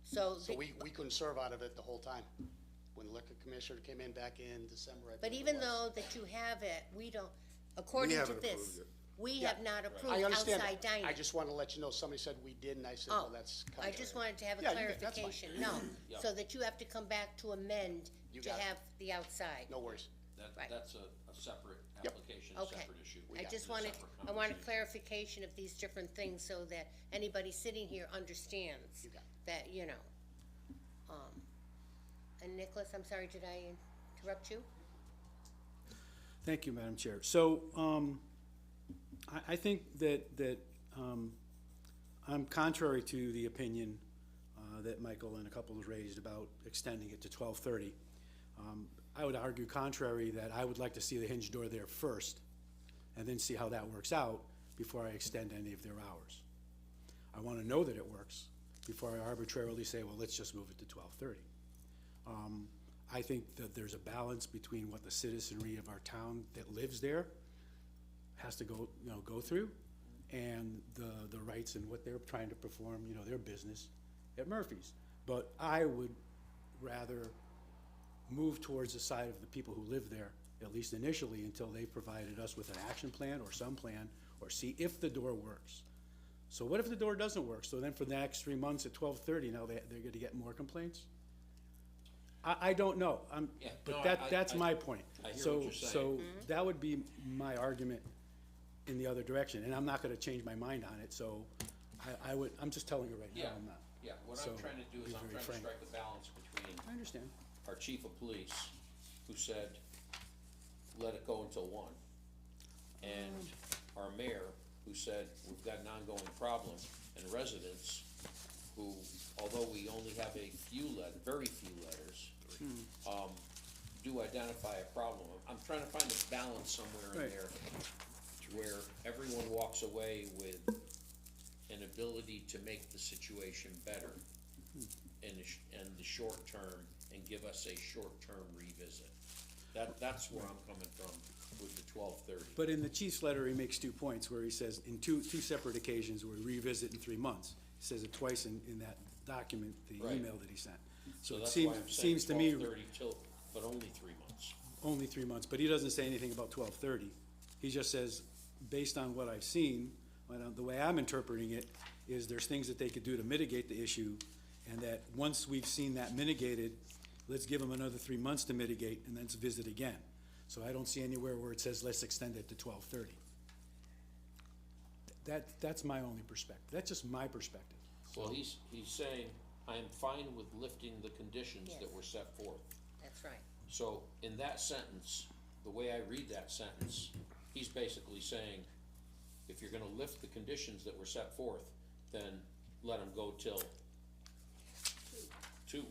So, So we couldn't serve out of it the whole time. When the liquor commissioner came in back in December, I but think it even was. though that you have it, we don't, according to haven't this, approved it. we Yeah. have not approved I understand outside that. dining. I just wanted to let you know, somebody said we did, and I said, Oh, well, that's I contrary. just wanted to have a Yeah, you did. That's fine. clarification, no, Yeah. so that you have to come back to amend You to got it. have the outside. No worries. Right. That's a separate Yep. application, a Okay. separate issue. I It's just a wanted, separate I wanted conversation. clarification of these different things so that anybody sitting here understands You got it. that, and Nicholas, I'm sorry, did I interrupt you? Thank you, Madam Chair. So, I think that I'm contrary to the opinion that Michael and a couple has raised about extending it to 12:30. I would argue contrary that I would like to see the hinge door there first, and then see how that works out before I extend any of their hours. I want to know that it works before I arbitrarily say, well, let's just move it to 12:30. I think that there's a balance between what the citizenry of our town that lives there has to go through, and the rights and what they're trying to perform, their business at Murphy's. But I would rather move towards the side of the people who live there, at least initially, until they've provided us with an action plan or some plan, or see if the door works. So what if the door doesn't work? So then for the next 3 months at 12:30, now they're gonna get more complaints? I don't know, Yeah, but no, that's I- my point. I hear So- what you're saying. So that would be my argument in the other direction, and I'm not gonna change my mind on it, so I'm just telling you right now, Yeah, I'm not. yeah, what So, I'm trying to do be is I'm very trying to frank. strike a balance between I understand. our chief of police, who said, let it go until 1, and our mayor, who said, we've got an ongoing problem, and residents who, although we only have very few letters, do identify a problem. I'm trying to find a balance somewhere in Right. there where everyone walks away with an ability to make the situation better in the short term and give us a short-term revisit. That's where I'm coming from with the 12:30. But in the chief's letter, he makes 2 points, where he says, in two separate occasions, we revisit in 3 months. He says it twice in that document, the Right. email that he sent. So it that's why I'm saying seems to me 12:30 till, but only 3 months. only 3 months, but he doesn't say anything about 12:30. He just says, based on what I've seen, the way I'm interpreting it, is there's things that they could do to mitigate the issue, and that once we've seen that mitigated, let's give them another 3 months to mitigate, and then let's visit again. So I don't see anywhere where it says, let's extend it to 12:30. That's my only perspective. That's just my perspective. Well, he's saying, I am fine with lifting the conditions Yes. that were set forth. That's right. So in that sentence, the way I read that sentence, he's basically saying, if you're gonna lift the conditions that were set forth, then let them go till 2.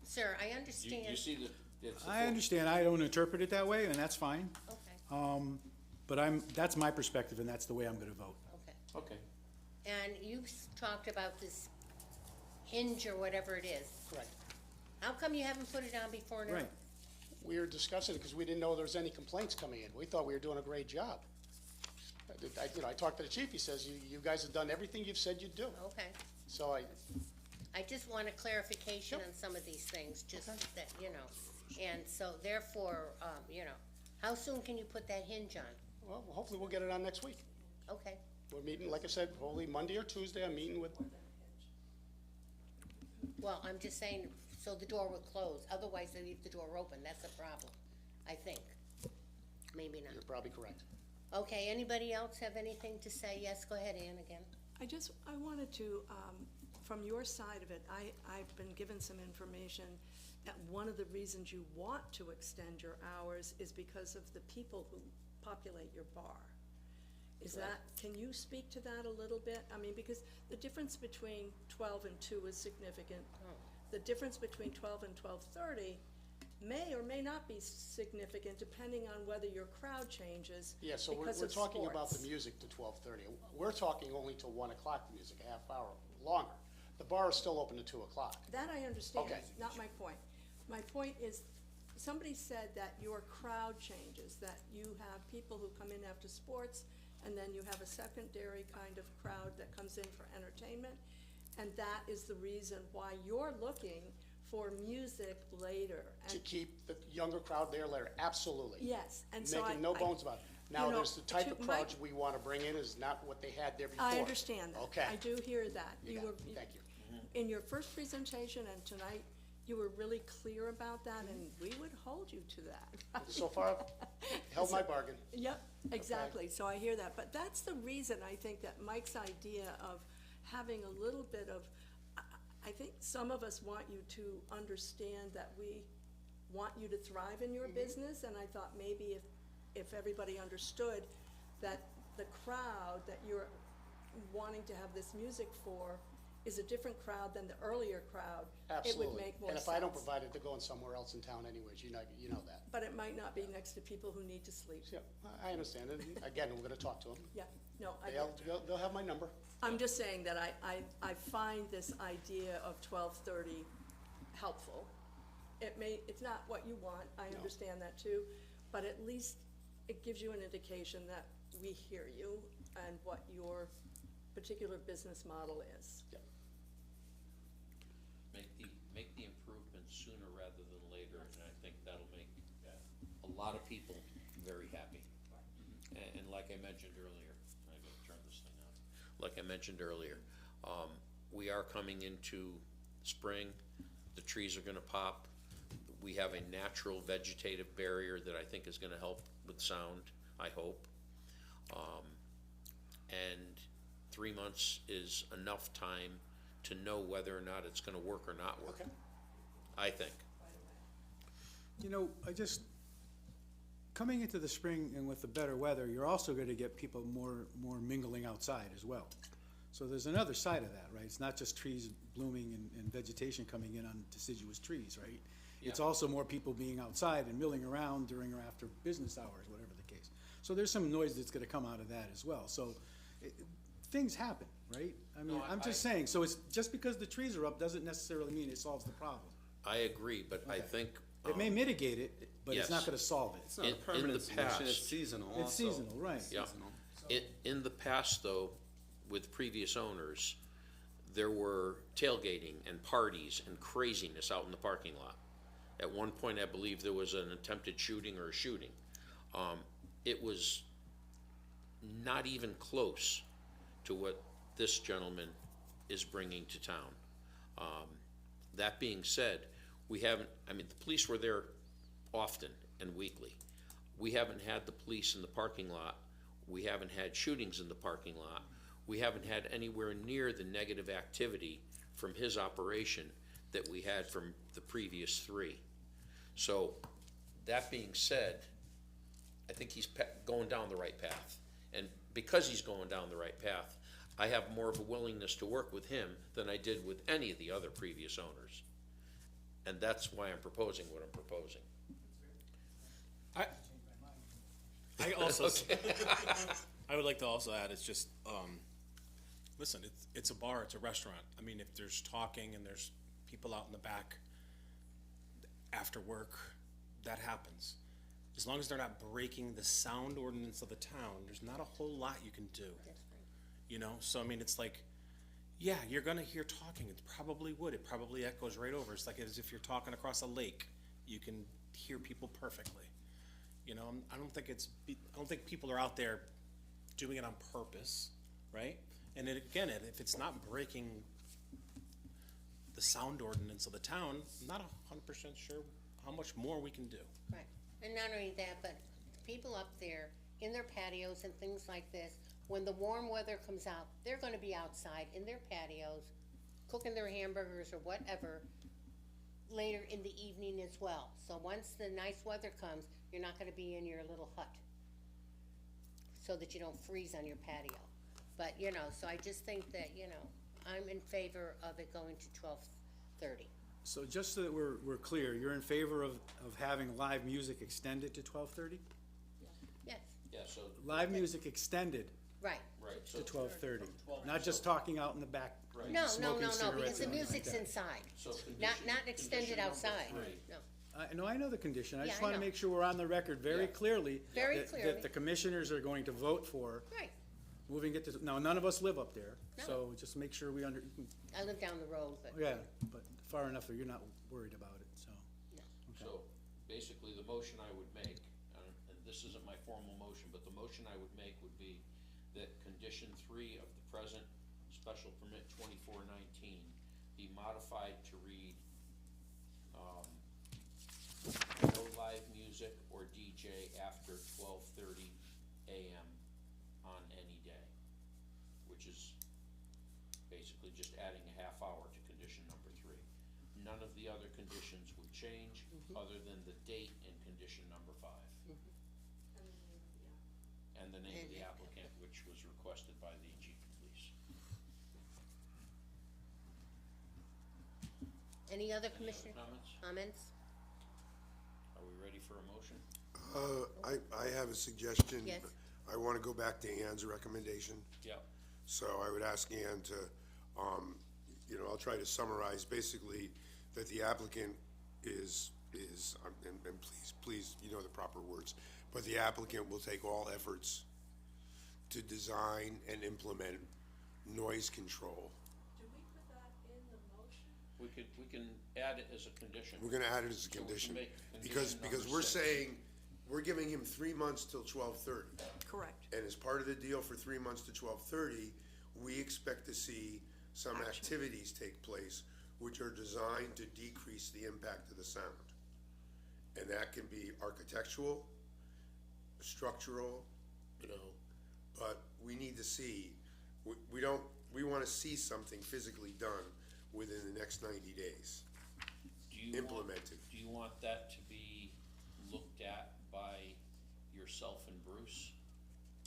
Sir, I You understand. see that it's. the I full- understand, I don't interpret it that way, and that's fine. Okay, But that's my perspective, and that's the way I'm gonna vote. okay. Okay, And you talked about this hinge or whatever it is. Correct. How come you haven't put it on before now? Right. We were discussing it because we didn't know there was any complaints coming in. We thought we were doing a great job. I talked to the chief, he says, you guys have done everything you've said you'd do. Okay. So I just want a clarification Yep. on some of these things, just that, and so therefore, how soon can you put that hinge on? well, hopefully we'll get it on next week. Okay, We're meeting, like I said, probably Monday or Tuesday, I'm meeting with, Well, I'm just saying, so the door will close, otherwise they leave the door open, that's a problem, I think. Maybe you're not. probably correct. Okay, anybody else have anything to say? Yes, go ahead, Ann, again. I wanted to, from your side of it, I've been given some information that one of the reasons you want to extend your hours is because of the people who populate your bar. Is that, can you speak to that a little bit? I mean, because the difference between 12 and 2 is significant. The difference between 12 and 12:30 may or may not be significant depending on whether your crowd changes Yeah, so we're because of talking about the sports. music to 12:30. We're talking only till 1 o'clock, the music, a half hour longer. The bar is still open to 2 o'clock. That I understand, Okay. not my point. My point is, somebody said that your crowd changes, that you have people who come in after sports, and then you have a secondary kind of crowd that comes in for entertainment, and that is the reason why you're looking for music later. To And keep the younger crowd there later, absolutely. yes, and so Making no bones about it. Now, you know, there's the type to of crowds my- we want to bring in is not what they had there before. I understand that. Okay. I do hear that. You got were it. Thank you. In your first presentation and tonight, you were really clear about that, and we would hold you to that. So far, I've held my bargain. Yep, exactly, so I hear that, but that's the reason I think that Mike's idea of having a little bit of, I think some of us want you to understand that we want you to thrive in your business, and I thought maybe if everybody understood that the crowd that you're wanting to have this music for is a different crowd than the earlier crowd, it Absolutely. would make more sense. And if I don't provide it, they're going somewhere else in town anyways, you know that. But it might not be next to people who need to sleep. Yeah, I understand it. Again, we're gonna talk to them. Yeah, no, I get that. They'll have my number. I'm just saying that I find this idea of 12:30 helpful. It's not what you want, I No. understand that too, but at least it gives you an indication that we hear you and what your particular business model is. Yep. Make the improvements sooner rather than later, and I think that'll make a lot of people very happy. And like I mentioned earlier, I gotta turn this thing on. Like I mentioned earlier, we are coming into spring, the trees are gonna pop. We have a natural vegetative barrier that I think is gonna help with sound, I hope. And 3 months is enough time to know whether or not it's gonna work or not work. Okay. I think. You know, coming into the spring and with the better weather, you're also gonna get people more mingling outside as well. So there's another side of that, right? It's not just trees blooming and vegetation coming in on deciduous trees, right? It's Yeah. also more people being outside and milling around during or after business hours, whatever the case. So there's some noise that's gonna come out of that as well. So things happen, right? I mean, No, I'm just saying, so it's, just because the trees are up doesn't necessarily mean it solves the problem. I agree, but I Okay. think. It may mitigate it, but it's not yes. gonna solve it. It's not a In the permanent solution, it's past. seasonal also. It's seasonal, right. Yeah. Seasonal. In the past, though, with previous owners, there were tailgating and parties and craziness out in the parking lot. At one point, I believe there was an attempted shooting or a shooting. It was not even close to what this gentleman is bringing to town. That being said, we haven't, I mean, the police were there often and weekly. We haven't had the police in the parking lot. We haven't had shootings in the parking lot. We haven't had anywhere near the negative activity from his operation that we had from the previous 3. So, that being said, I think he's going down the right path. And because he's going down the right path, I have more of a willingness to work with him than I did with any of the other previous owners. And that's why I'm proposing what I'm proposing. I also, I would like to also add, it's just, listen, it's a bar, it's a restaurant. I mean, if there's talking and there's people out in the back after work, that happens. As long as they're not breaking the sound ordinance of the town, there's not a whole lot you can do. You know, so I mean, it's like, yeah, you're gonna hear talking, it probably would, it probably echoes right over. It's like as if you're talking across a lake, you can hear people perfectly. You know, I don't think people are out there doing it on purpose. right? And it, again, if it's not breaking the sound ordinance of the town, I'm not 100% sure how much more we can do. Right, and not only that, but people up there in their patios and things like this, when the warm weather comes out, they're gonna be outside in their patios, cooking their hamburgers or whatever, later in the evening as well. So once the nice weather comes, you're not gonna be in your little hut, so that you don't freeze on your patio. But, you know, so I just think that, you know, I'm in favor of it going to 12:30. So just so that we're clear, you're in favor of having live music extended to 12:30? Yes, Yeah, so, Live music extended right. right, to so, 12:30, not just talking out in the back, Right. No, smoking because cigarettes the and anything like music's that. inside, so not condition extended number outside, three. no. No, I know the condition, I Yeah, just I wanna know. make sure we're on the record very Yeah. clearly. Very that- clearly. That the commissioners are going to vote for Right, moving it to, now, none of us live up there, No. so just make sure we I live down the road, but. yeah, but far enough that you're not worried about it, so. So, basically, the motion I would make, and this isn't my formal motion, but the motion I would make would be that condition 3 of the present special permit 2419 be modified to read, no live music or DJ after 12:30 AM on any day, which is basically just adding a half hour to condition number 3. None of the other conditions would change, other than the date in condition number 5. And the name of the applicant, which was requested by the chief of police. Any other Any commissioner other comments? comments? Are we ready for a motion? I have a suggestion. Yes. I wanna go back to Ann's recommendation. Yep. So I would ask Ann to, I'll try to summarize basically that the applicant is, and please, you know the proper words, but the applicant will take all efforts to design and implement noise control. Do we put that in the motion? We can add it as a condition. We're gonna add it as a So we can condition, make because condition number we're 6. saying, we're giving him 3 months till 12:30. Correct. And as part of the deal for 3 months to 12:30, we expect to see some activities take place which are designed to decrease the impact of the sound. And that can be architectural, structural, but we need to see, we wanna see something physically done within the next 90 days. Implemented. Do you want that to be looked at by yourself and Bruce?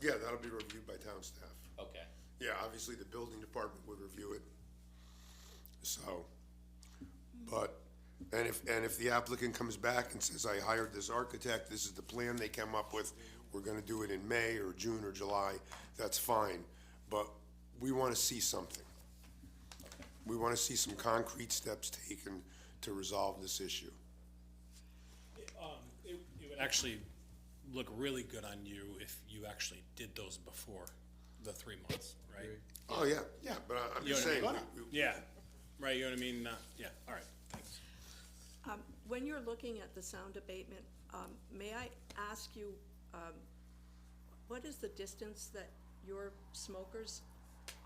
Yeah, that'll be reviewed by town staff. Okay. Yeah, obviously the building department would review it. So, and if the applicant comes back and says, I hired this architect, this is the plan they came up with, we're gonna do it in May or June or July, that's fine. But we wanna see something. We wanna see some concrete steps taken to resolve this issue. It would actually look really good on you if you actually did those before the 3 months, right? Oh, yeah, but I'm You just know what I saying. mean? Yeah, right, you know what I mean? Yeah, all right, thanks. When you're looking at the sound abatement, may I ask you, what is the distance that your smokers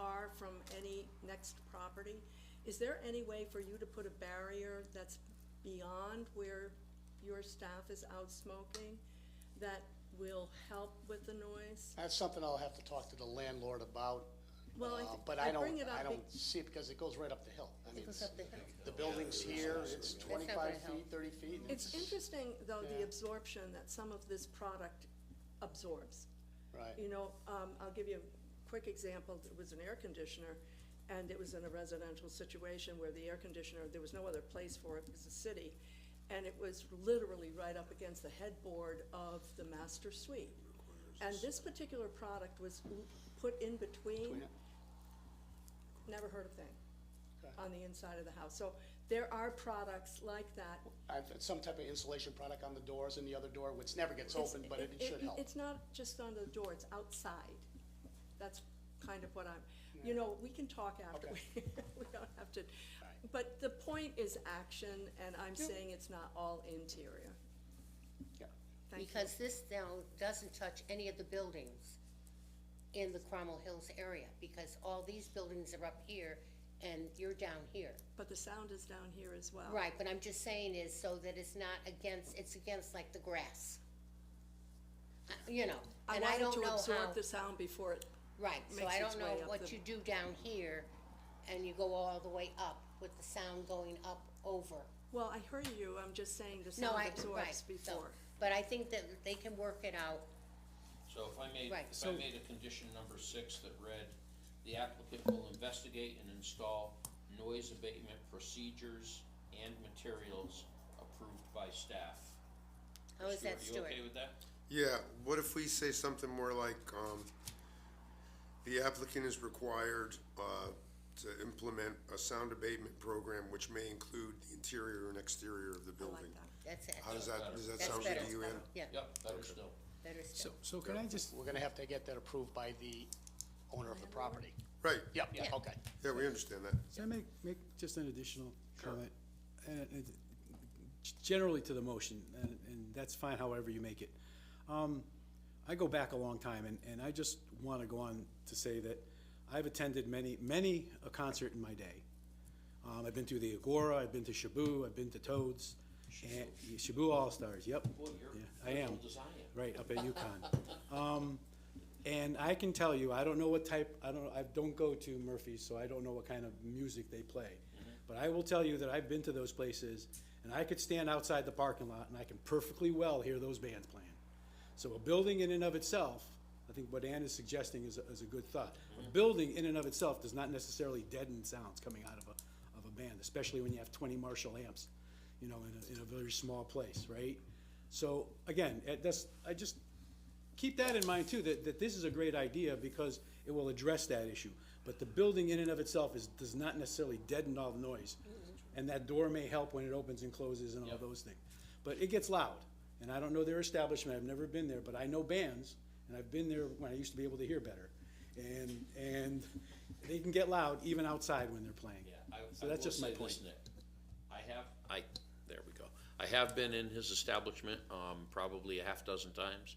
are from any next property? Is there any way for you to put a barrier that's beyond where your staff is out smoking that will help with the noise? That's something I'll have to talk to the landlord about. Well, But I I don't, bring it up I don't see it because it goes right up the hill. I mean, It goes it's- up the hill. the building's here, it's not gonna 25 help. feet, 30 feet. It's interesting, though, the Yeah. absorption that some of this product absorbs. Right. You know, I'll give you a quick example. There was an air conditioner, and it was in a residential situation where the air conditioner, there was no other place for it because the city, and it was literally right up against the headboard of the master suite. And this particular product was put in between, never heard a thing, Okay. on the inside of the house. So there are products like that. I've had some type of insulation product on the doors and the other door, which never gets opened, but it should help. It's not just on the door, it's outside. That's kind of what you know, we can talk after, Okay. we don't have to. Right. But the point is action, and I'm saying it's not all interior. Yeah. Thank you. Because this now doesn't touch any of the buildings in the Cromwell Hills area, because all these buildings are up here and you're down here. But the sound is down here as well. Right, but I'm just saying is so that it's not against, it's against like the grass. You know, and I don't wanted to know how, absorb the sound before it, right, so makes I its don't know way up what the- you do down here and you go all the way up with the sound going up over. well, I heard you, I'm just saying the No, sound right, absorbs so, before. but I think that they can work it out. So if I made, Right. if I made a condition number 6 that read, the applicant will investigate and install noise abatement procedures and materials approved by staff. How is that, You Stuart? okay with that? Yeah, what if we say something more like, the applicant is required, to implement a sound abatement program which may include the interior and exterior of the I building? like that. That's it. How does that That's sound good better. to you, Ann? Yeah, Yep, better still. better So, still. can I just, We're gonna have to get that approved by the owner of the property. Right, Yep, Yeah. okay. yeah, we understand that. can I make just an additional comment? And generally to the motion, and that's fine however you make it. I go back a long time, and I just want to go on to say that I've attended many a concert in my day. I've been to the Agora, I've been to Shabu, I've been to Toads, and Shabu All-Stars, yep. Boy, you're Yeah, I as am. old as I am. Right, up at UConn. And I can tell you, I don't know what type, I don't go to Murphy's, so I don't know what kind of music they play. But I will tell you that I've been to those places, and I could stand outside the parking lot, and I can perfectly well hear those bands playing. So a building in and of itself, I think what Ann is suggesting is a good thought. A building in and of itself does not necessarily deaden sounds coming out of a band, especially when you have 20 Marshall amps, you know, in a very small place, right? So, again, I just keep that in mind too, that this is a great idea because it will address that issue. But the building in and of itself does not necessarily deaden all the noise. And that door may help when it opens and closes and all Yep. those things. But it gets loud. And I don't know their establishment, I've never been there, but I know bands, and I've been there when I used to be able to hear better. And they can get loud even outside when they're playing. Yeah, So I that's will just my say point. this, Nick. There we go. I have been in his establishment, probably a half dozen times.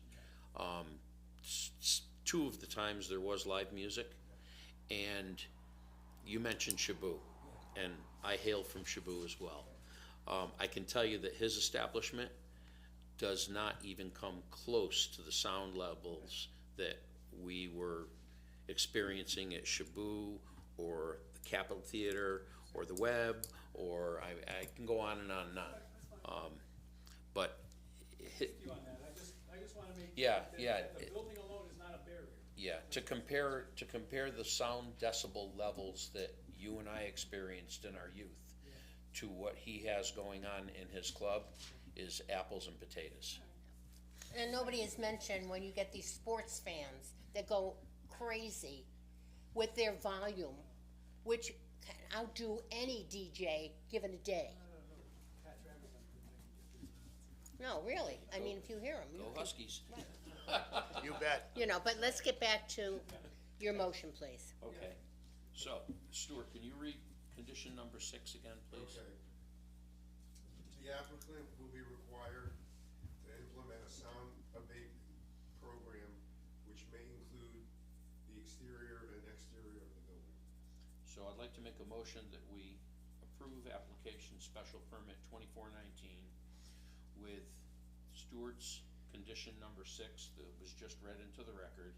2 of the times there was live music, and you mentioned Shabu, and I hail from Shabu as well. I can tell you that his establishment does not even come close to the sound levels that we were experiencing at Shabu or the Capitol Theater or the Web, or I can go on and on and on. But You on that, I just wanna make. Yeah, that- yeah, that The it- building alone is not a barrier. yeah, to compare the sound decibel levels that you and I experienced in our youth to what he has going on in his club is apples and potatoes. And nobody has mentioned when you get these sports fans that go crazy with their volume, which can outdo any DJ given a day. No, really, I mean, if you hear them, Go Huskies. You bet. you know, but let's get back to your motion, please. Okay, so, Stuart, can you read condition number 6 again, please? Okay. The applicant will be required to implement a sound abatement program which may include the exterior and exterior of the building. So I'd like to make a motion that we approve application special permit 2419 with Stuart's condition number 6 that was just read into the record,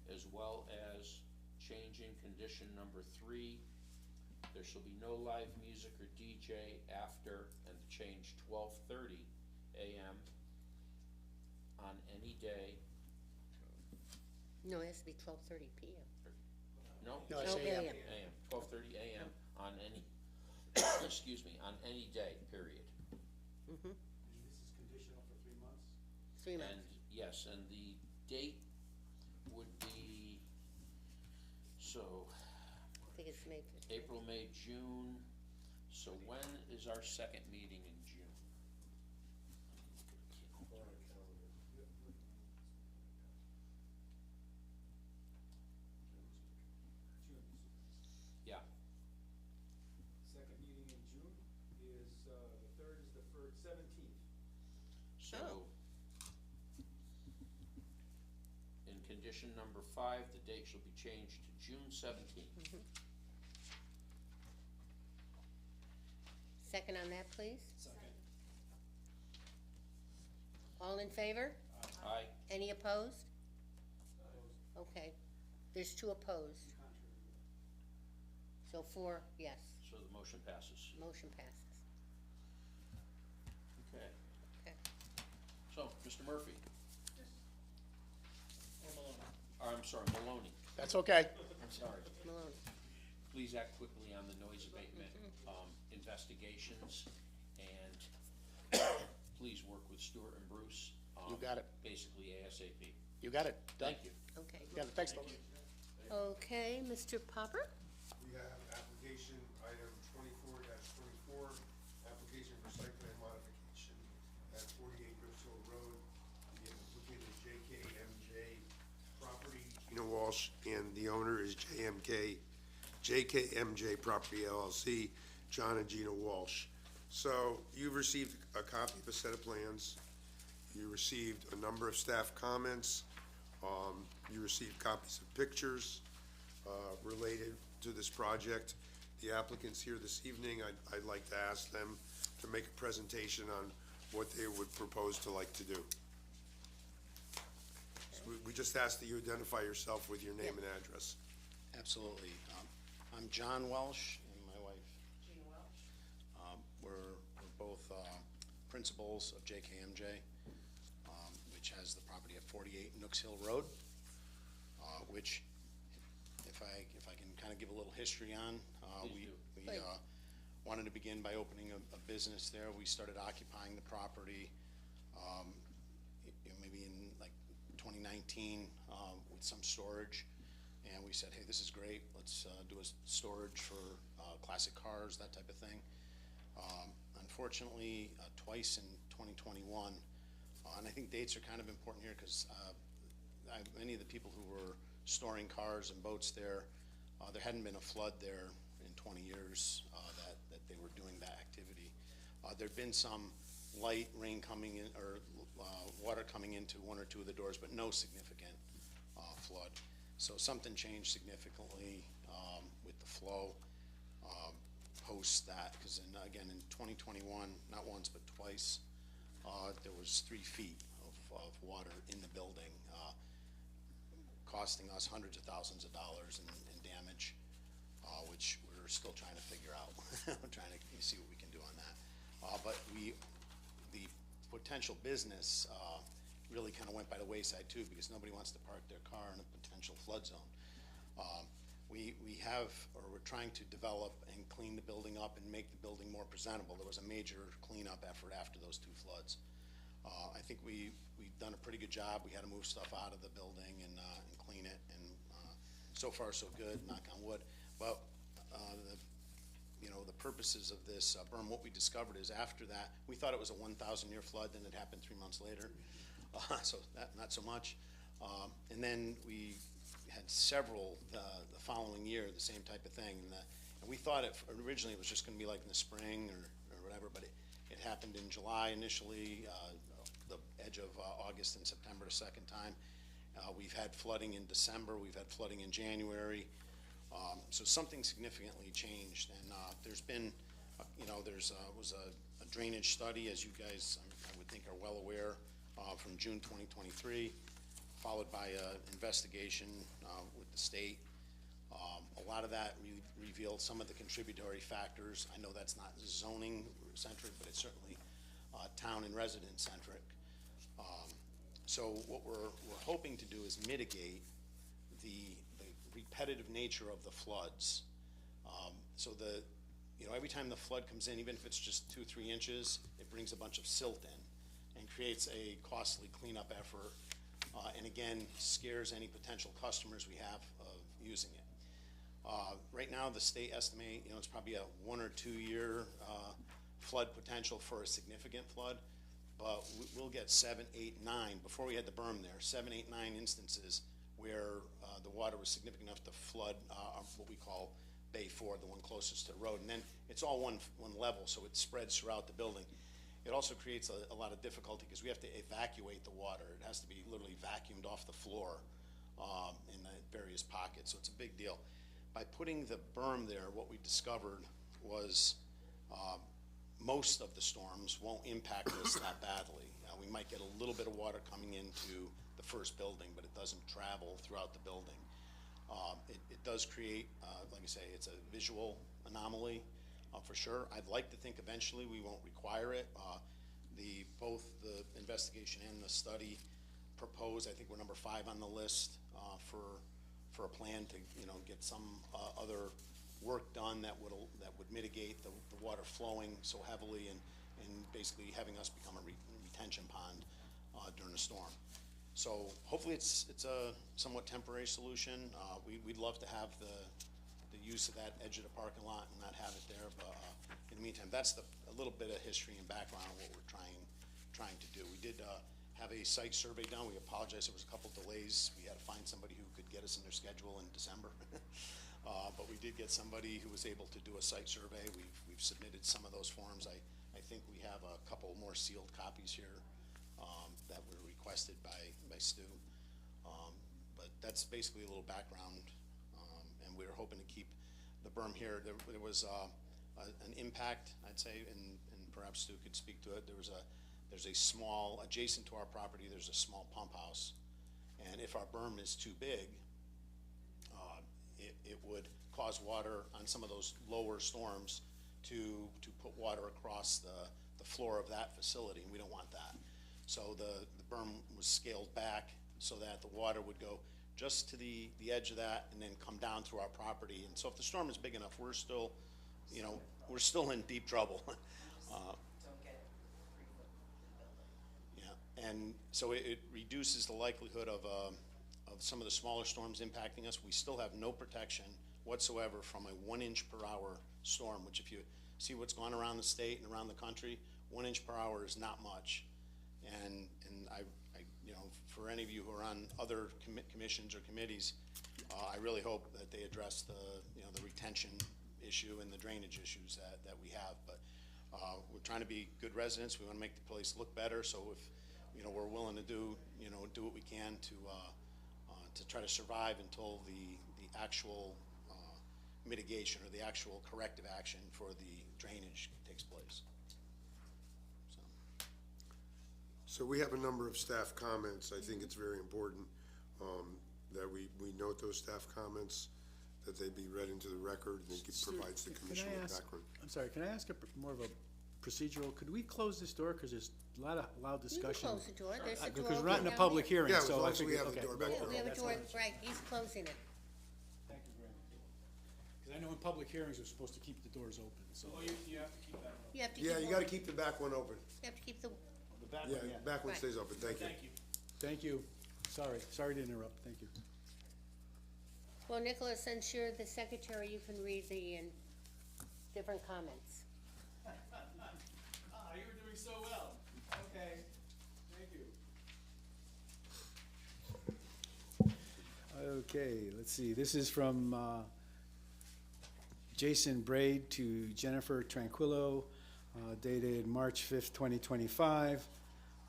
as well as changing condition number 3. There shall be no live music or DJ after, and change 12:30 a.m. on any day. No, it has to be 12:30 p.m. No? No, I No, say AM. AM, 12:30 a.m. on any, excuse me, on any day, period. Mm-hmm, And this is conditional for 3 months? 3 months. And, yes, and the date would be, so, I think it's May 15th. April, May, June. So when is our second meeting in June? Yeah, Second meeting in June is, the third is the 17th. so Oh. in condition condition number 5, the date shall be changed to June 17th. Second on that, please? All in favor? Aye. Any opposed? Okay, there's 2 opposed. So 4, yes, So the motion passes. motion passes. Okay. Okay. So, Mr. Murphy. I'm sorry, Maloney. That's okay. I'm sorry. Maloney. Please act quickly on the noise abatement investigations, and please work with Stuart and Bruce. You got it. Basically ASAP. You got it. Done. Thank you. Okay. You got it. Thanks, folks. Okay, Mr. Popper? We have application item 24-24, application for site plan modification at 48 Griffill Road. The applicant is JKMJ Property, Gina Walsh, and the owner is JKMJ Property LLC, John and Gina Walsh. So you've received a copy of a set of plans. You received a number of staff comments. You received copies of pictures related to this project. The applicant's here this evening. I'd like to ask them to make a presentation on what they would propose to like to do. So we just ask that you identify yourself with your name and address. Absolutely. I'm John Welsh and my wife. Gina Welsh. We're both principals of JKMJ, which has the property at 48 Nooks Hill Road, which, if I can kind of give a little history on, we Please. wanted to begin by opening a business there. We started occupying the property, maybe in like 2019 with some storage. And we said, hey, this is great, let's do a storage for classic cars, that type of thing. Unfortunately, twice in 2021, and I think dates are kind of important here because many of the people who were storing cars and boats there, there hadn't been a flood there in 20 years that they were doing that activity. There'd been some light rain coming in, or water coming into 1 or 2 of the doors, but no significant flood. So something changed significantly with the flow post that, because again in 2021, not once but twice, there was 3 feet of water in the building, costing us hundreds of thousands of dollars in damage, which we're still trying to figure out. We're trying to see what we can do on that. But the potential business really kind of went by the wayside too, because nobody wants to park their car in a potential flood zone. We're trying to develop and clean the building up and make the building more presentable. There was a major cleanup effort after those 2 floods. I think we've done a pretty good job. We had to move stuff out of the building and clean it, and so far so good, knock on wood. But the purposes of this berm, what we discovered is after that, we thought it was a 1,000-year flood, then it happened 3 months later, so not so much. And then we had several the following year, the same type of thing, and we thought originally it was just going to be like in the spring or whatever, but it happened in July initially, the edge of August and September the second time. We've had flooding in December, we've had flooding in January, so something significantly changed, and there's been, was a drainage study, as you guys, I would think, are well aware, from June 2023, followed by an investigation with the state. A lot of that revealed some of the contributory factors. I know that's not zoning centric, but it's certainly town and resident centric. So what we're hoping to do is mitigate the repetitive nature of the floods. So every time the flood comes in, even if it's just 2-3 inches, it brings a bunch of silt in and creates a costly cleanup effort, and again, scares any potential customers we have of using it. Right now, the state estimate, it's probably a 1 or 2 year flood potential for a significant flood, but we'll get 7, 8, 9, before we had the berm there, 7, 8, 9 instances where the water was significant enough to flood what we call Bay 4, the one closest to the road, and then it's all one level, so it spreads throughout the building. It also creates a lot of difficulty because we have to evacuate the water. It has to be literally vacuumed off the floor various pockets, so it's a big deal. By putting the berm there, what we discovered was most of the storms won't impact us that badly. We might get a little bit of water coming into the first building, but it doesn't travel throughout the building. It does create, like I say, it's a visual anomaly for sure. I'd like to think eventually we won't require it. Both the investigation and the study propose, I think we're number 5 on the list for a plan to, get some other work done that would mitigate the water flowing so heavily and basically having us become a retention pond during a storm. So hopefully it's a somewhat temporary solution. We'd love to have the use of that edge of the parking lot and not have it there, but in the meantime, that's a little bit of history and background of what we're trying to do. We did have a site survey done. We apologize, there was a couple delays. We had to find somebody who could get us in their schedule in December. But we did get somebody who was able to do a site survey. We've submitted some of those forms. I think we have a couple more sealed copies here that were requested by Stu. But that's basically a little background, and we were hoping to keep the berm here. There was an impact, I'd say, and perhaps Stu could speak to it. There's a small, adjacent to our property, there's a small pump house, and if our berm is too big, it would cause water on some of those lower storms to put water across the floor of that facility, and we don't want that. So the berm was scaled back so that the water would go just to the edge of that and then come down through our property. And so if the storm is big enough, we're still in deep trouble. Yeah, and so it reduces the likelihood of some of the smaller storms impacting us. We still have no protection whatsoever from a 1 inch per hour storm, which if you see what's going around the state and around the country, 1 inch per hour is not much. And I for any of you who are on other commissions or committees, I really hope that they address the retention issue and the drainage issues that we have. But we're trying to be good residents. We want to make the place look better. So if we're willing to do what we can to try to survive until the actual mitigation or the actual corrective action for the drainage takes place. So we have a number of staff comments. I think it's very important that we note those staff comments, that they be read into the record, and it provides the commission with background. I'm sorry, can I ask more of a procedural, could we close this door, because there's a lot of loud You discussion? can close the door, there's a door. Because we're not in a down public here. hearing, Yeah, as so long I as we figured, have the okay. door back Yeah, we have a That's door, fine. right, he's closing it. Thank you very much. Because I know in public hearings, we're supposed to keep the doors open, so. Oh, you have to keep that one. You have to Yeah, keep you gotta one- keep the back one open. You have to keep the, The back Yeah, one, yeah. back one Right. stays open, thank you. Thank you. Thank you. Sorry to interrupt, thank you. well, Nicholas, since you're the secretary, you can read the different comments. Ah, you were doing so well. Okay, thank you. Okay, let's see, this is from Jason Braid to Jennifer Tranquillo, dated March 5th, 2025,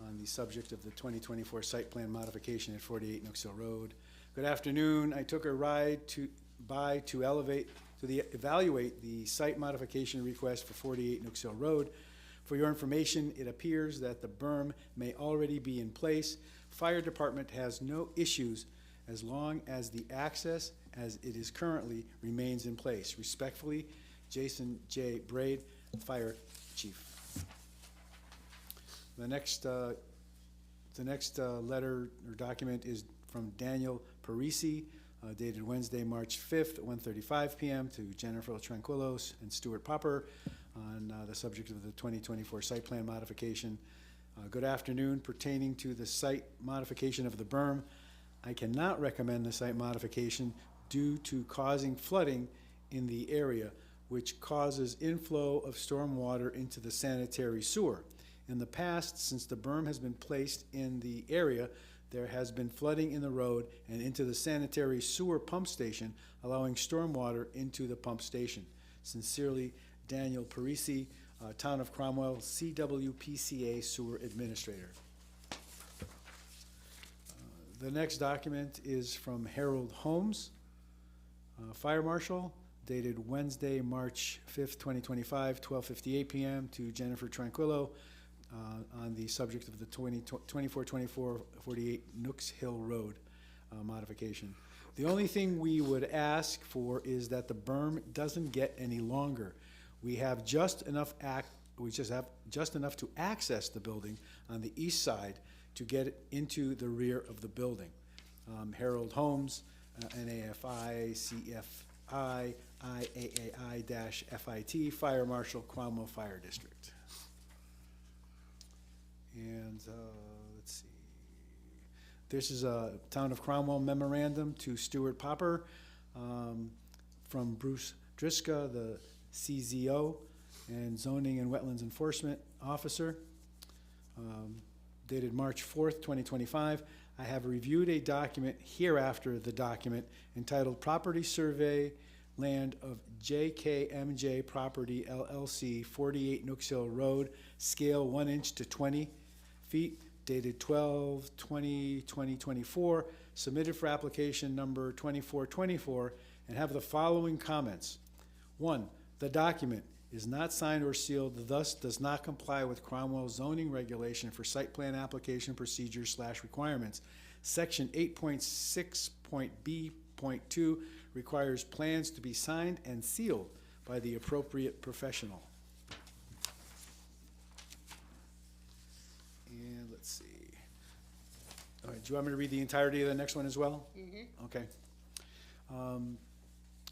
on the subject of the 2024 site plan modification at 48 Nooks Hill Road. Good afternoon, I took a ride to evaluate the site modification request for 48 Nooks Hill Road. For your information, it appears that the berm may already be in place. Fire department has no issues as long as the access as it is currently remains in place. Respectfully, Jason J. Braid, Fire Chief. The next letter or document is from Daniel Parisi, dated Wednesday, March 5th, at 1:35 p.m. to Jennifer Tranquillos and Stuart Popper on the subject of the 2024 site plan modification. Good afternoon, pertaining to the site modification of the berm. I cannot recommend the site modification due to causing flooding in the area, which causes inflow of storm water into the sanitary sewer. In the past, since the berm has been placed in the area, there has been flooding in the road and into the sanitary sewer pump station, allowing storm water into the pump station. Sincerely, Daniel Parisi, Town of Cromwell, CWPCA Sewer Administrator. The next document is from Harold Holmes, Fire Marshal, dated Wednesday, March 5th, 2025, 12:58 p.m. to Jennifer Tranquillo on the subject of the 2424-48 Nooks Hill Road modification. The only thing we would ask for is that the berm doesn't get any longer. We have just enough to access the building on the east side to get it into the rear of the building. Harold Holmes, NAFI, CFI, IAAI-FIT, Fire Marshal, Cromwell Fire District. And let's see. This is a Town of Cromwell memorandum to Stuart Popper from Bruce Driska, the CZO and Zoning and Wetlands Enforcement Officer, dated March 4th, 2025. I have reviewed a document hereafter the document entitled Property Survey Land of JKMJ Property LLC, 48 Nooks Hill Road, scale 1 inch to 20 feet, dated 12/20/2024, submitted for application number 2424, and have the following comments. 1, the document is not signed or sealed, thus does not comply with Cromwell zoning regulation for site plan application procedures / requirements. Section 8.6.B.2 requires plans to be signed and sealed by the appropriate professional. And let's see. All right, do you want me to read the entirety of the next one as well? Mm-hmm. Okay.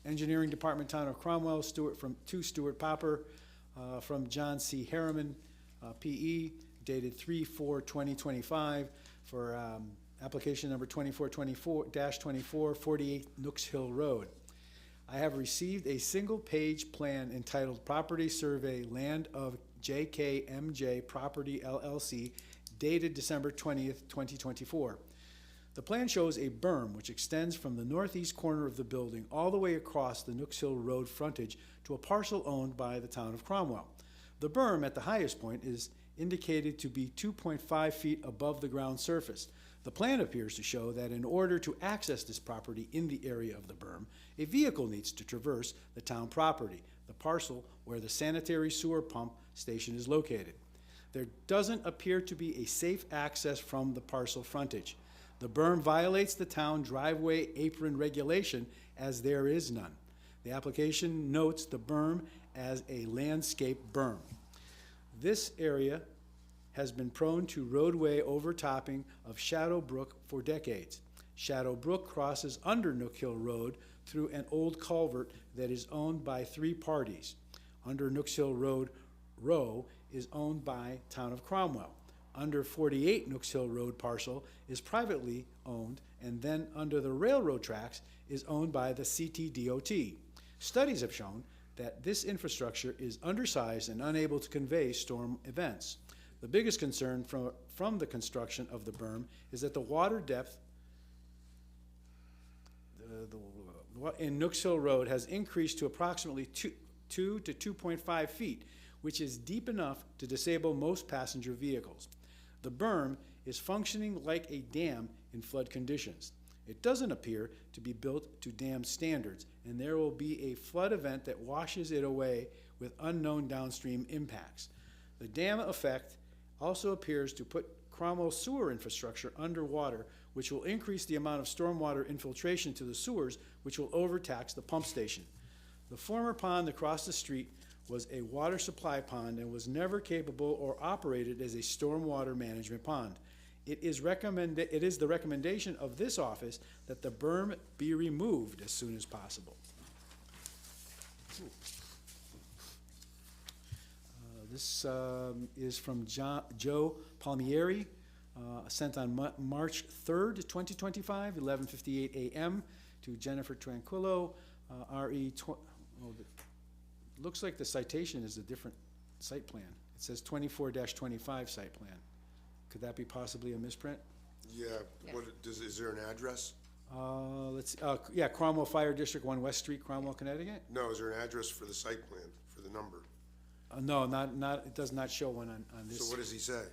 Engineering Department, Town of Cromwell, Stuart Popper, from John C. Harriman, P.E., dated 3/4/2025, for application number 2424-24, 48 Nooks Hill Road. I have received a single-page plan entitled Property Survey Land of JKMJ Property LLC, dated December 20th, 2024. The plan shows a berm which extends from the northeast corner of the building all the way across the Nooks Hill Road frontage to a parcel owned by the Town of Cromwell. The berm at the highest point is indicated to be 2.5 feet above the ground surface. The plan appears to show that in order to access this property in the area of the berm, a vehicle needs to traverse the town property, the parcel where the sanitary sewer pump station is located. There doesn't appear to be a safe access from the parcel frontage. The berm violates the town driveway apron regulation, as there is none. The application notes the berm as a landscape berm. This area has been prone to roadway overtopping of Shadow Brook for decades. Shadow Brook crosses under Nook Hill Road through an old culvert that is owned by 3 parties. Under Nooks Hill Road Row is owned by Town of Cromwell. Under 48 Nooks Hill Road parcel is privately owned, and then under the railroad tracks is owned by the CTDOT. Studies have shown that this infrastructure is undersized and unable to convey storm events. The biggest concern from the construction of the berm is that the water depth in Nooks Hill Road has increased to approximately 2 to 2.5 feet, which is deep enough to disable most passenger vehicles. The berm is functioning like a dam in flood conditions. It doesn't appear to be built to dam standards, and there will be a flood event that washes it away with unknown downstream impacts. The dam effect also appears to put Cromwell sewer infrastructure underwater, which will increase the amount of stormwater infiltration to the sewers, which will overtax the pump station. The former pond across the street was a water supply pond and was never capable or operated as a stormwater management pond. It is the recommendation of this office that the berm be removed as soon as possible. This is from Joe Palmieri, sent on March 3rd, 2025, 11:58 a.m. to Jennifer Tranquillo, looks like the citation is a different site plan. It says 24-25 site plan. Could that be possibly a misprint? Yeah, is there an address? Let's see, yeah, Cromwell Fire District, 1 West Street, Cromwell, Connecticut? No, is there an address for the site plan, for the number? No, not, it does not show one on this. So what does he say?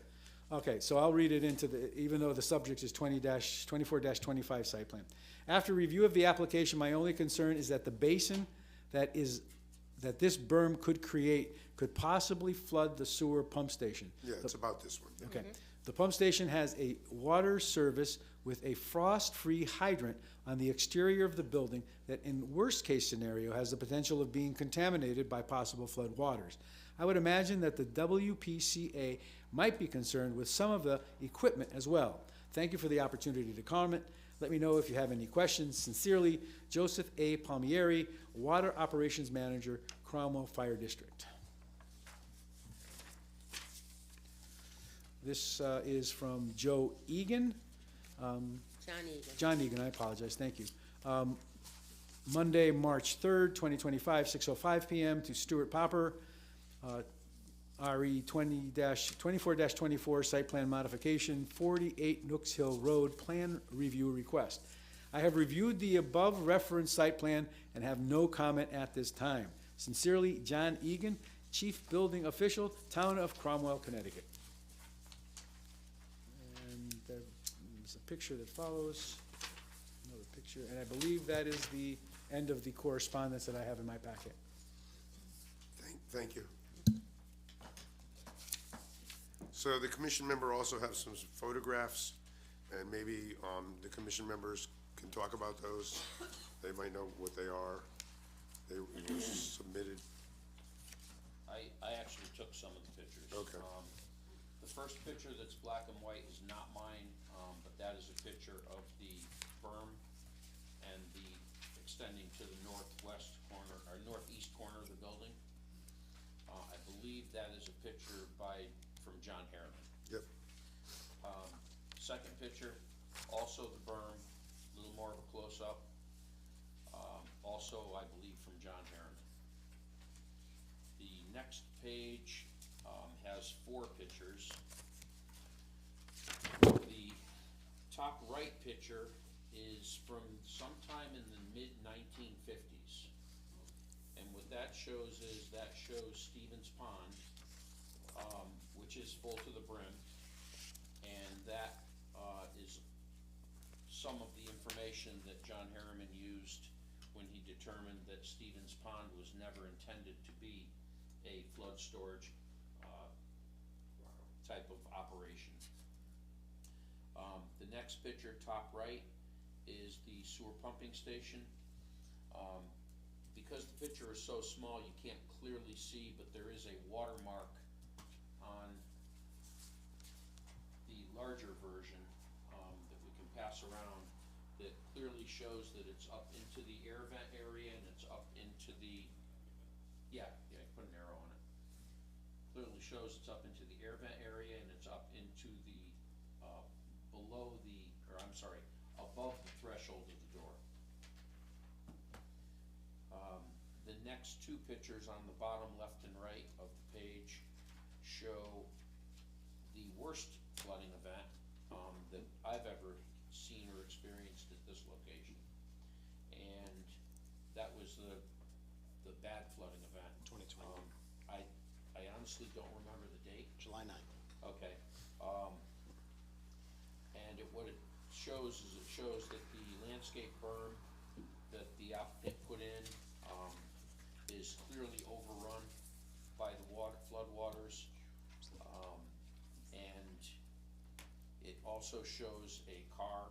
Okay, so I'll read it into even though the subject is 24-25 site plan. After review of the application, my only concern is that the basin that this berm could create could possibly flood the sewer pump station. Yeah, it's about this one. Okay. The pump station has a water service with a frost-free hydrant on the exterior of the building that in worst-case scenario has the potential of being contaminated by possible flood waters. I would imagine that the WPCA might be concerned with some of the equipment as well. Thank you for the opportunity to comment. Let me know if you have any questions. Sincerely, Joseph A. Palmieri, Water Operations Manager, Cromwell Fire District. This is from Joe Egan. John Egan. John Egan, I apologize, thank you. Monday, March 3rd, 2025, 6:05 PM to Stuart Popper, RE 24-24 site plan modification, 48 Nooks Hill Road, plan review request. I have reviewed the above referenced site plan and have no comment at this time. Sincerely, John Egan, Chief Building Official, Town of Cromwell, Connecticut. And there's a picture that follows, another picture, and I believe that is the end of the correspondence that I have in my packet. Thank you. So the commission member also has some photographs, and maybe the commission members can talk about those. They might know what they are. They were submitted. I actually took some of the pictures. Okay. The first picture that's black and white is not mine, but that is a picture of the berm and the extending to the northwest corner, or northeast corner of the building. I believe that is a picture from John Harriman. Yep. Second picture, also the berm, a little more of a close-up. Also, I believe, from John Harriman. The next page has 4 pictures. The top right picture is from sometime in the mid-1950s. And what that shows Stevens Pond, which is full to the brim, and that is some of the information that John Harriman used when he determined that Stevens Pond was never intended to be a flood storage type of operation. The next picture, top right, is the sewer pumping station. Because the picture is so small, you can't clearly see, but there is a watermark on the larger version that we can pass around that clearly shows that it's up into the air vent area and it's up into the, put an arrow on it. Clearly shows it's up into the air vent area and it's up into the, above the threshold of the door. The next 2 pictures on the bottom left and right of the page show the worst flooding event that I've ever seen or experienced at this location. And that was the bad flooding event. 2020. I honestly don't remember the date. July 9th. Okay. And what it shows is that the landscape berm that the applicant put in is clearly overrun by the flood waters. And it also shows a car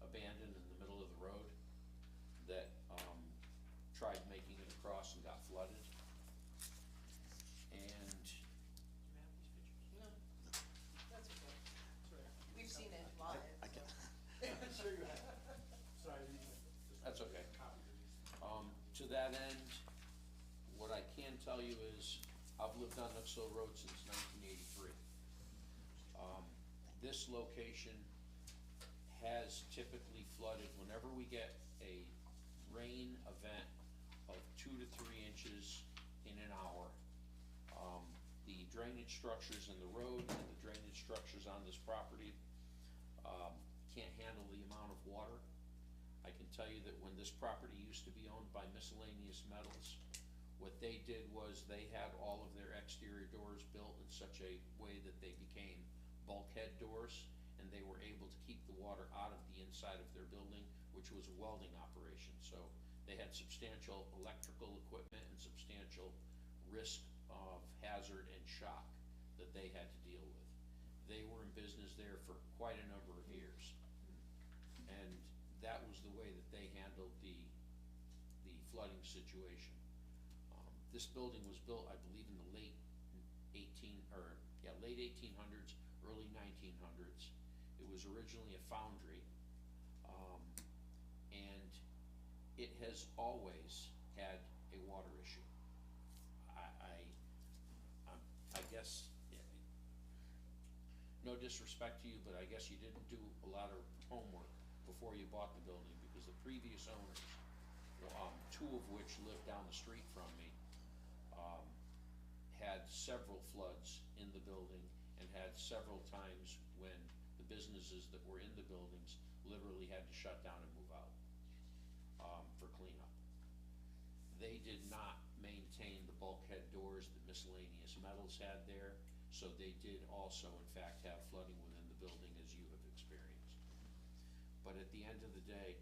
abandoned in the middle of the road that tried making it across and got flooded. And No, that's okay. We've seen it live. I can, that's okay. To that end, what I can tell you is, I've lived on Nooks Hill Road since 1983. This location has typically flooded whenever we get a rain event of 2 to 3 inches in an hour. The drainage structures in the road and the drainage structures on this property can't handle the amount of water. I can tell you that when this property used to be owned by Miscellaneous Metals, what they did was they had all of their exterior doors built in such a way that they became bulkhead doors, and they were able to keep the water out of the inside of their building, which was a welding operation. So they had substantial electrical equipment and substantial risk of hazard and shock that they had to deal with. They were in business there for quite a number of years. And that was the way that they handled the flooding situation. This building was built, I believe, in the late 1800s, early 1900s. It was originally a foundry, and it has always had a water issue. I guess, no disrespect to you, but I guess you didn't do a lot of homework before you bought the building, because the previous owners, two of which lived down the street from me, had several floods in the building, and had several times when the businesses that were in the buildings literally had to shut down and move out for cleanup. They did not maintain the bulkhead doors that Miscellaneous Metals had there, so they did also in fact have flooding within the building, as you have experienced. But at the end of the day,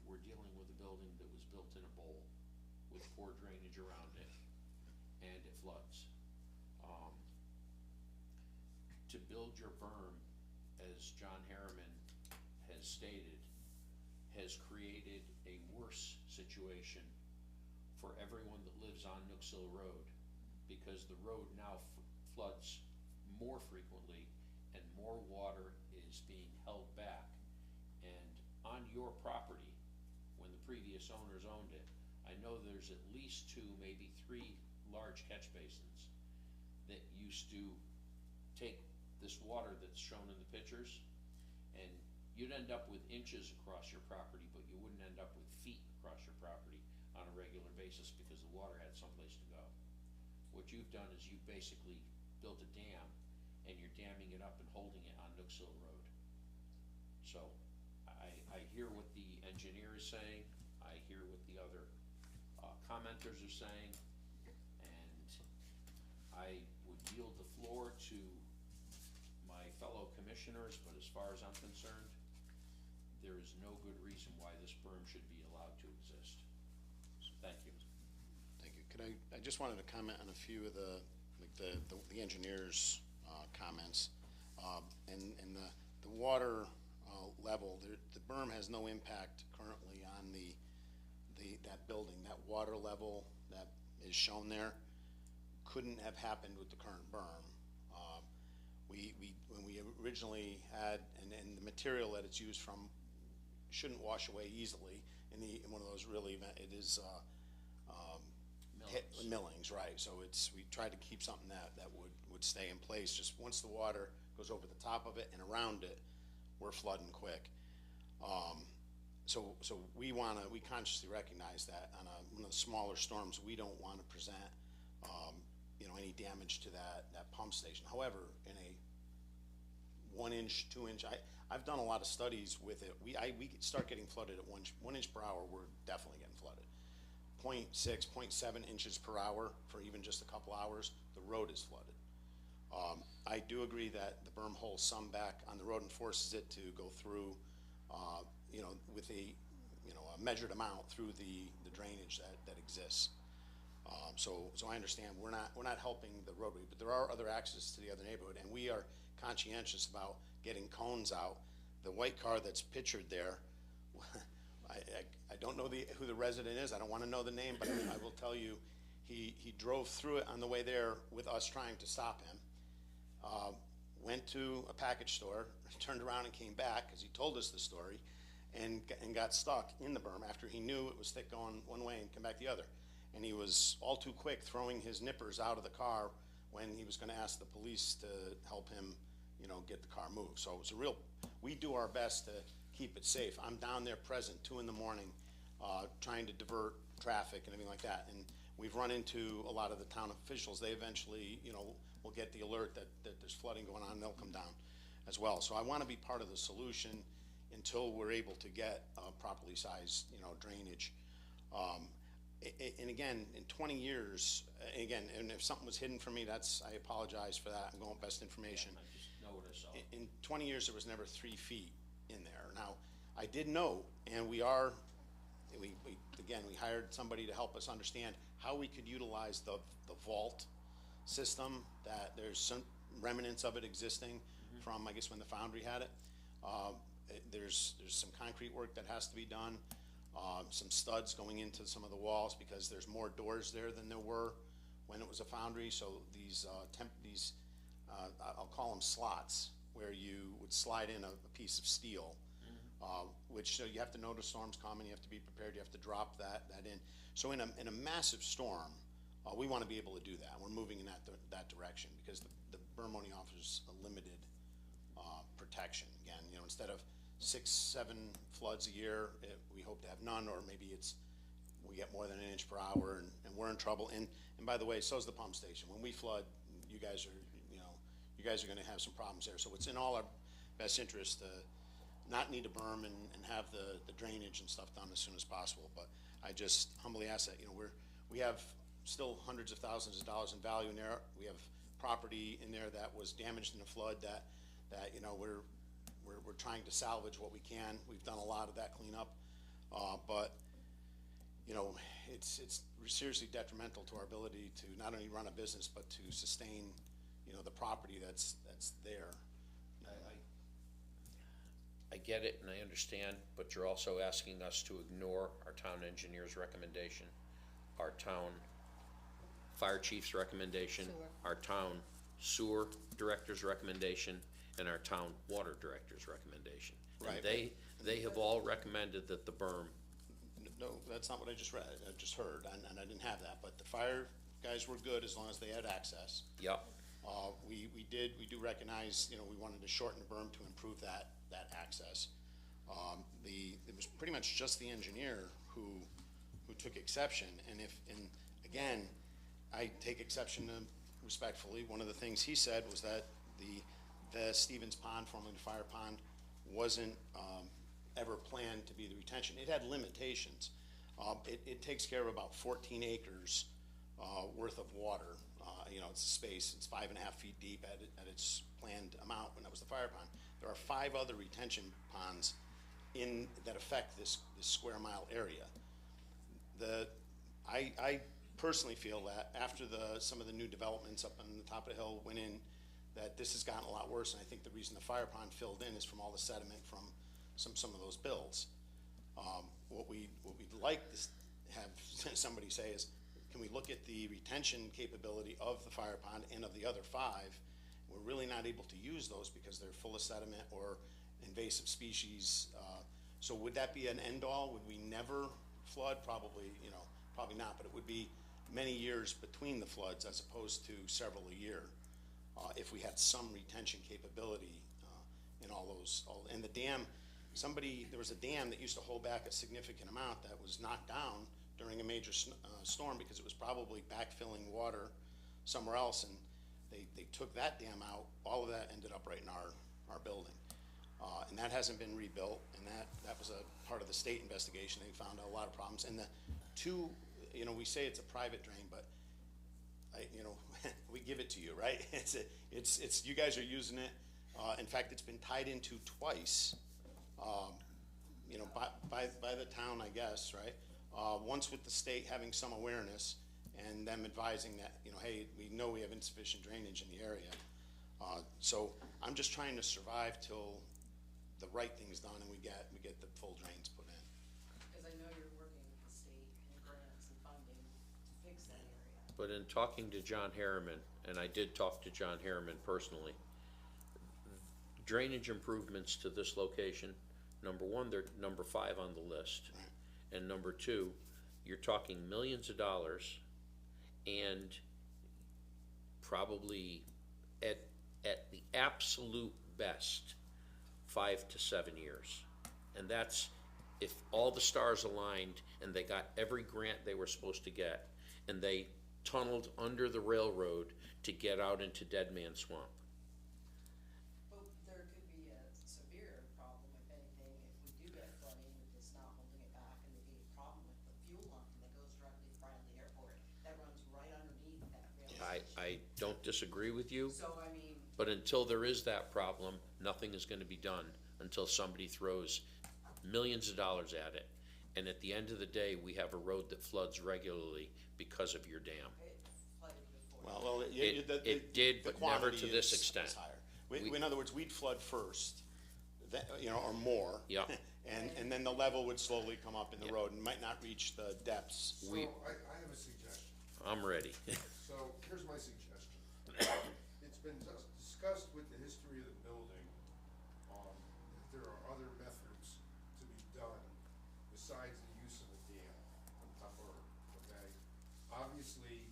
we're dealing with a building that was built in a bowl with poor drainage around it, and it floods. To build your berm, as John Harriman has stated, has created a worse situation for everyone that lives on Nooks Hill Road, because the road now floods more frequently and more water is being held back. And on your property, when the previous owners owned it, I know there's at least 2, maybe 3 large catch basins that used to take this water that's shown in the pictures, and you'd end up with inches across your property, but you wouldn't end up with feet across your property on a regular basis, because the water had someplace to go. What you've done is you've basically built a dam, and you're damming it up and holding it on Nooks Hill Road. So I hear what the engineer is saying, I hear what the other commenters are saying, and I would yield the floor to my fellow commissioners, but as far as I'm concerned, there is no good reason why this berm should be allowed to exist. So thank you. Thank you. I just wanted to comment on a few of the engineer's comments. And the water level, the berm has no impact currently on that building. That water level that is shown there couldn't have happened with the current berm. When we originally had, and the material that it's used from shouldn't wash away easily in one of those really, it is millings, right? So we tried to keep something that would stay in place. Just once the water goes over the top of it and around it, we're flooding quick. So we consciously recognize that on one of the smaller storms, we don't want to present any damage to that pump station. However, in a 1 inch, 2 inch, I've done a lot of studies with it. We start getting flooded at 1 inch per hour. We're definitely getting flooded. 0.6, 0.7 inches per hour for even just a couple hours, the road is flooded. I do agree that the berm holds some back on the road and forces it to go through, with a measured amount through the drainage that exists. So I understand we're not helping the roadway, but there are other access to the other neighborhood, and we are conscientious about getting cones out. The white car that's pictured there, I don't know who the resident is. I don't want to know the name, but I will tell you, he drove through it on the way there with us trying to stop him. Went to a package store, turned around and came back because he told us the story, and got stuck in the berm after he knew it was thick going one way and come back the other. And he was all too quick throwing his nippers out of the car when he was going to ask the police to help him, get the car moved. So it was we do our best to keep it safe. I'm down there present 2 in the morning, trying to divert traffic and everything like that. And we've run into a lot of the town officials. They eventually, will get the alert that there's flooding going on, and they'll come down as well. So I want to be part of the solution until we're able to get properly sized, drainage. And again, in 20 years, and if something was hidden from me, I apologize for that. I'm going with best information. I just know notice of. In 20 years, there was never 3 feet in there. Now, I did know, and we hired somebody to help us understand how we could utilize the vault system, that there's some remnants of it existing from, I guess, when the foundry had it. There's some concrete work that has to be done, some studs going into some of the walls, because there's more doors there than there were when it was a foundry. So these I'll call them slots, where you would slide in a piece of steel, which, so you have to know the storm's coming, you have to be prepared, you have to drop that in. So in a massive storm, we want to be able to do that. We're moving in that direction, because the berm only offers a limited protection. Again, instead of 6-7 floods a year, we hope to have none, or maybe we get more than an inch per hour, and we're in trouble. And by the way, so's the pump station. When we flood, you guys are going to have some problems there. So it's in all our best interest to not need a berm and have the drainage and stuff done as soon as possible. But I just humbly ask that, we have still hundreds of thousands of dollars in value in there. We have property in there that was damaged in a flood that we're trying to salvage what we can. We've done a lot of that cleanup, but it's seriously detrimental to our ability to not only run a business but to sustain the property that's there. I get it and I understand, but you're also asking us to ignore our town engineer's recommendation, our town fire chief's recommendation, our town sewer director's recommendation, and our town water director's recommendation. Right. And they have all recommended that the berm. No, that's not what I just read. I just heard, and I didn't have that. But the fire guys were good as long as they had access. Yep. We do recognize, we wanted to shorten the berm to improve that access. It was pretty much just the engineer who took exception, and again, I take exception to, respectfully. One of the things he said was that the Stevens Pond, formerly the fire pond, wasn't ever planned to be the retention. It had limitations. It takes care of about 14 acres worth of water. It's a space, it's 5.5 feet deep at its planned amount when that was the fire pond. There are 5 other retention ponds that affect this square mile area. I personally feel that after some of the new developments up on the top of the hill went in, that this has gotten a lot worse, and I think the reason the fire pond filled in is from all the sediment from some of those builds. What we'd like to have somebody say is, can we look at the retention capability of the fire pond and of the other 5? We're really not able to use those because they're full of sediment or invasive species. So would that be an end-all? Would we never flood? Probably not, but it would be many years between the floods as opposed to several a year if we had some retention capability in all those. And the dam, there was a dam that used to hold back a significant amount that was knocked down during a major storm because it was probably backfilling water somewhere else, and they took that dam out. All of that ended up right in our building, and that hasn't been rebuilt, and that was a part of the state investigation. They found a lot of problems, and the 2, we say it's a private drain, but we give it to you, right? It's you guys are using it. In fact, it's been tied into twice, by the town, I guess, right? Once with the state having some awareness and them advising that, hey, we know we have insufficient drainage in the area. So I'm just trying to survive till the right thing's done and we get the full drains put in. Because I know you're working with the state and grants and funding to fix that area. But in talking to John Harriman, and I did talk to John Harriman personally, drainage improvements to this location, number 1, they're number 5 on the list. Right. And number 2, you're talking millions of dollars, and probably at the absolute best, 5 to 7 years. And that's if all the stars aligned and they got every grant they were supposed to get, and they tunneled under the railroad to get out into Dead Man Swamp. But there could be a severe problem, if anything, if we do get flooding, with this not holding it back, and there'd be a problem with the fuel line that goes directly in front of the airport, that runs right underneath that rail station. I don't disagree with you, So, I mean, But until there is that problem, nothing is gonna be done until somebody throws millions of dollars at it. And at the end of the day, we have a road that floods regularly because of your dam. It flooded before. Well, It did, the but never to quantity this is extent. higher. In other words, we'd flood first, or more. Yeah. And then the level would slowly come up in the road and might not reach the depths. So I have a suggestion. I'm ready. So here's my suggestion. It's been discussed with the history of the building, that there are other methods to be done besides the use of a dam, a berm, okay? Obviously,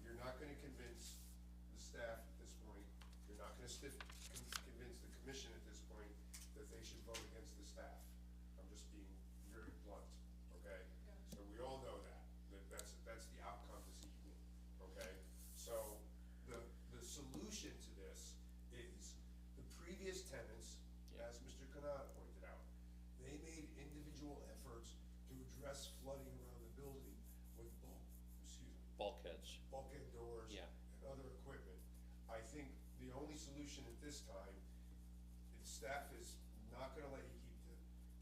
you're not gonna convince the staff at this point, you're not gonna convince the commission at this point that they should vote against the staff. I'm just being very blunt, okay? So we all know that's the outcome this evening, okay? So the solution to this is the previous tenants, as Mr. Kanata pointed out, they made individual efforts to address flooding around the building with Bulkheads. bulkhead doors Yeah. and other equipment. I think the only solution at this time, if staff is not gonna let you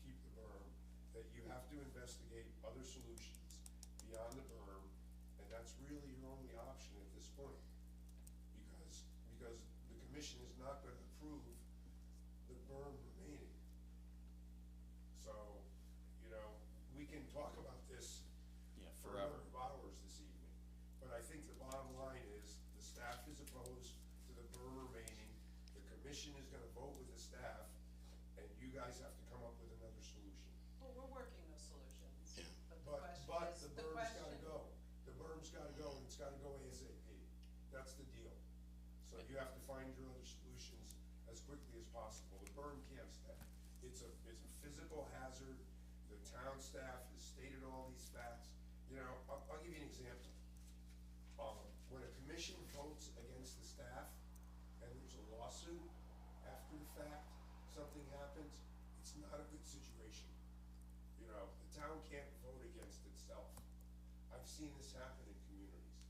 keep the berm, that you have to investigate other solutions beyond the berm, and that's really your only option at this point. Because the commission is not gonna approve the berm remaining. So, we can talk about this Yeah, for a forever. number of hours this evening. But I think the bottom line is, the staff is opposed to the berm remaining, the commission is gonna vote with the staff, and you guys have to come up with another solution. Well, we're working those solutions. Yeah. But the But question is, the berm's gotta go, the berm's gotta go, and it's gotta go ASAP, that's the deal. So you have to find your other solutions as quickly as possible, the berm can't stay. It's a physical hazard, the town staff has stated all these facts. I'll give you an example. When a commission votes against the staff, and there's a lawsuit after the fact, something happens, it's not a good situation. The town can't vote against itself. I've seen this happen in communities.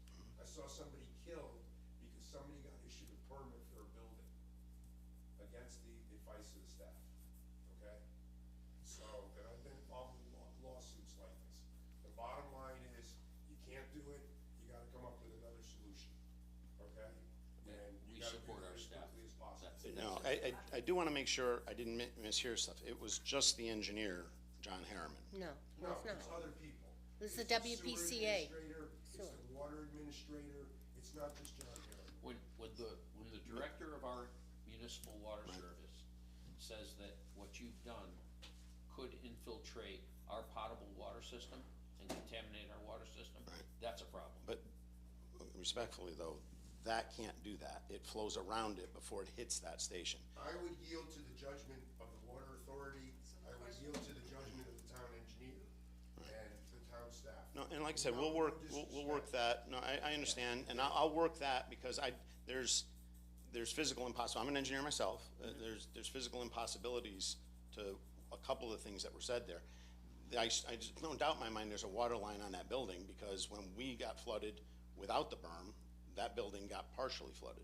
I saw somebody killed because somebody got issued a permit for a building against the advice of the staff, okay? So, and I've been involved in lawsuits like this. The bottom line is, you can't do it, you gotta come up with another solution, okay? And We you gotta do support it our as staff. quickly as possible. No, I do want to make sure I didn't mishear stuff. It was just the engineer, John Harriman. No, No, it's it's not. other people. It's the sewer WPCA. administrator, It's Sewer. the water administrator, it's not just John Harriman. When the director of our municipal water service says that what you've done could infiltrate our potable water system and contaminate our water system, Right. that's a problem. But respectfully, though, that can't do that. It flows around it before it hits that station. I would yield to the judgment of the water authority, I would yield to the judgment of the town engineer and the town staff. No, and like I said, No we'll work disrespect. that. No, I understand, and I'll work that because there's physical I'm an engineer myself. There's physical impossibilities to a couple of the things that were said there. I just, no doubt in my mind, there's a water line on that building because when we got flooded without the berm, that building got partially flooded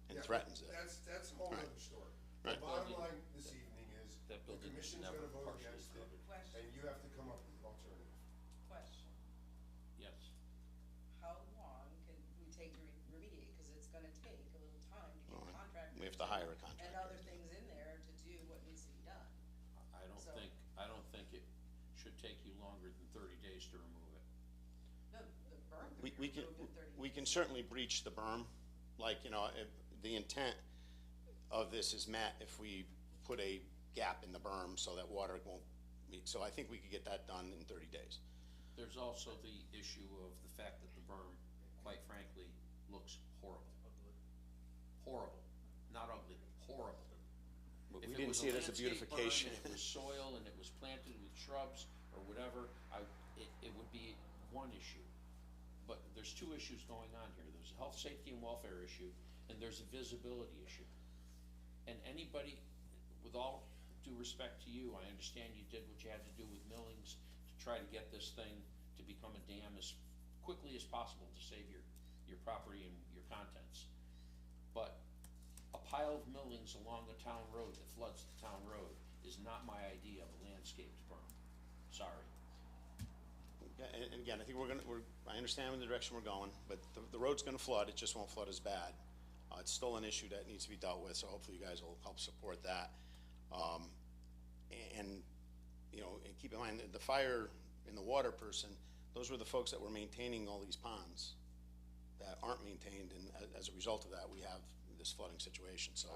and Yeah, threatens it. That's a whole Right. other story. Right. The bottom line this evening is, That the building was commission's never gonna vote partially against it, flooded. Question. and you have to come up with an alternative. Question, Yes. how long can we take to remediate, cause it's gonna take a little time to Well, get contractors. we have to hire a And contractor. other things in there to do what needs to be done. I don't So- think it should take you longer than 30 days to remove it. No, the berm could We be can, removed in 30 days. we can certainly breach the berm, like, if the intent of this is met if we put a gap in the berm so that water won't meet, so I think we could get that done in 30 days. There's also the issue of the fact that the berm, quite frankly, looks horrible. Horrible, not ugly, horrible. But If we didn't was see it as a landscape berm beautification. and it was soil and it was planted with shrubs or whatever, it would be one issue. But there's two issues going on here. There's a health, safety, and welfare issue, and there's a visibility issue. And anybody, with all due respect to you, I understand you did what you had to do with Millings to try to get this thing to become a dam as quickly as possible to save your property and your contents. But a pile of millings along the town road that floods the town road is not my idea of a landscaped berm. Sorry. Yeah, and again, I think I understand the direction we're going, but the road's gonna flood, it just won't flood as bad. It's still an issue that needs to be dealt with, so hopefully you guys will help support that. And, you know, and keep in mind, the fire and the water person, those were the folks that were maintaining all these ponds that aren't maintained, and as a result of that, we have this flooding situation, so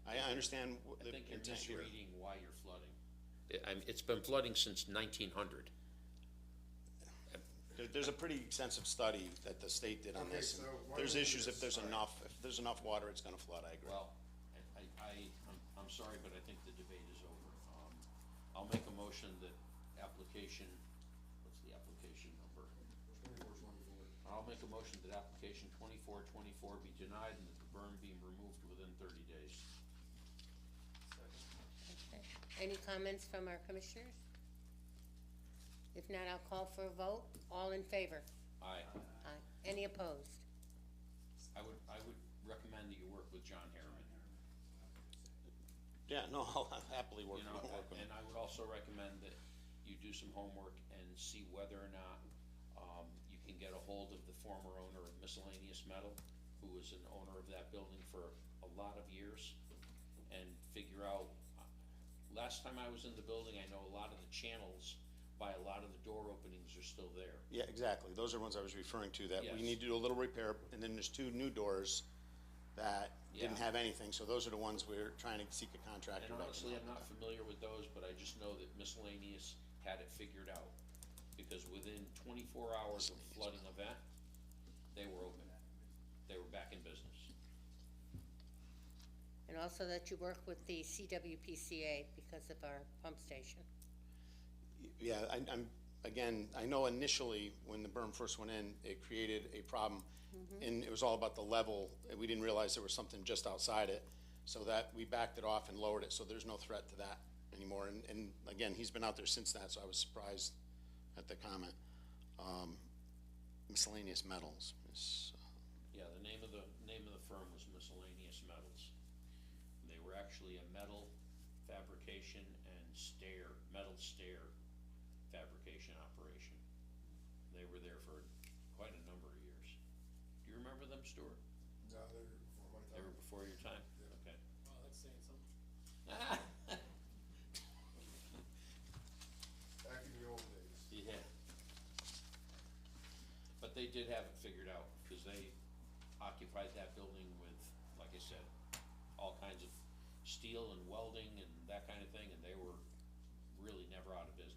I understand I the think you're intent here. misreading why you're flooding. It's been flooding since 1900. There's a pretty extensive study that the state did on Okay, this. so and why There's don't we issues do if this? there's enough, water, it's gonna flood, I agree. Well, I'm sorry, but I think the debate is over. I'll make a motion that application, what's the application number? 2424. I'll make a motion that application 2424 be denied and that the berm be removed within 30 days. Okay. Any comments from our commissioners? If not, I'll call for a vote. All in favor? Aye. Aye. Any opposed? I would recommend that you work with John Harriman. Yeah, no, I'll happily work You know, with and I would also recommend that you do some homework and see whether or not, you can get a hold of the former owner of Miscellaneous Metal, who was an owner of that building for a lot of years, and figure out, last time I was in the building, I know a lot of the channels by a lot of the door openings are still there. Yeah, exactly, those are ones I was referring to, that we Yes. need to do a little repair, and then there's 2 new doors that didn't Yeah. have anything, so those are the ones we're trying to seek a contractor. And that honestly, can- I'm not familiar with those, but I just know that Miscellaneous had it figured out. Because within 24 hours of the flooding event, they were open. They were back in business. And also that you work with the CWPCA because of our pump station. Yeah, again, I know initially, when the berm first went in, it created a problem, and it was all about the level, and we didn't realize there was something just outside it, so that we backed it off and lowered it, so there's no threat to that anymore, and again, he's been out there since that, so I was surprised at the comment. Miscellaneous Metals is, Yeah, the name of the firm was Miscellaneous Metals. They were actually a metal fabrication and metal stair fabrication operation. They were there for quite a number of years. Do you remember them, Stuart? No, they were before my They time. were before your time? Yeah. Okay. Oh, that's saying something. Back in the old days. Yeah. But they did have it figured out, because they occupied that building with, like I said, all kinds of steel and welding and that kind of thing, and they were really never out of business.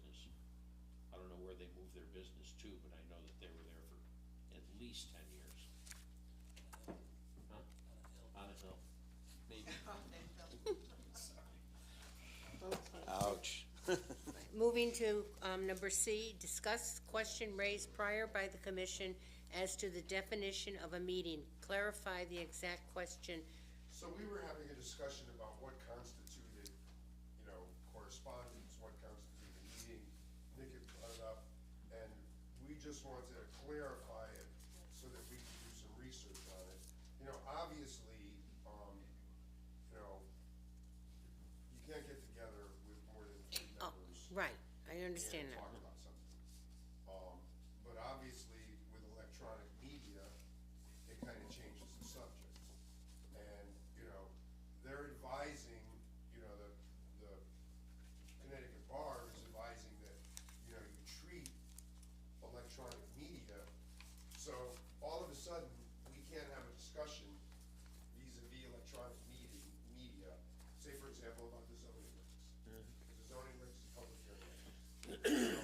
I don't know where they moved their business to, but I know that they were there for at least 10 years. Huh? On a hill. Maybe. ouch. Moving to, number C, discuss question raised prior by the commission as to the definition of a meeting. Clarify the exact question. So we were having a discussion about what constituted, correspondence, what constituted a meeting. Nick had brought it up, and we just wanted to clarify it so that we could do some research on it. Obviously, you can't get together with more than 3 Oh, members. right, I understand and that. talk about something. But obviously, with electronic media, it kind of changes the subject. And, they're advising, the Connecticut Bar is advising that, you treat electronic media. So all of a sudden, we can't have a discussion vis-à-vis electronic media, say for example, about the zoning regs. The zoning regs is public hearing.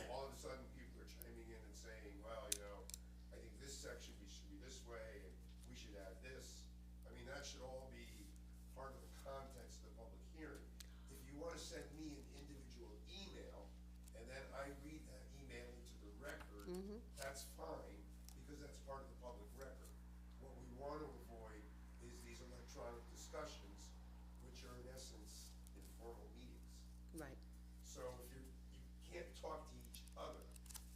All of a sudden, people are chiming in and saying, well, I think this section should be this way, and we should add this. I mean, that should all be part of the context of the public hearing. If you wanna send me an individual email, and then I read that email into the record, that's fine, because that's part of the public record. What we wanna avoid is these electronic discussions, which are in essence informal meetings. Right. So if you can't talk to each other,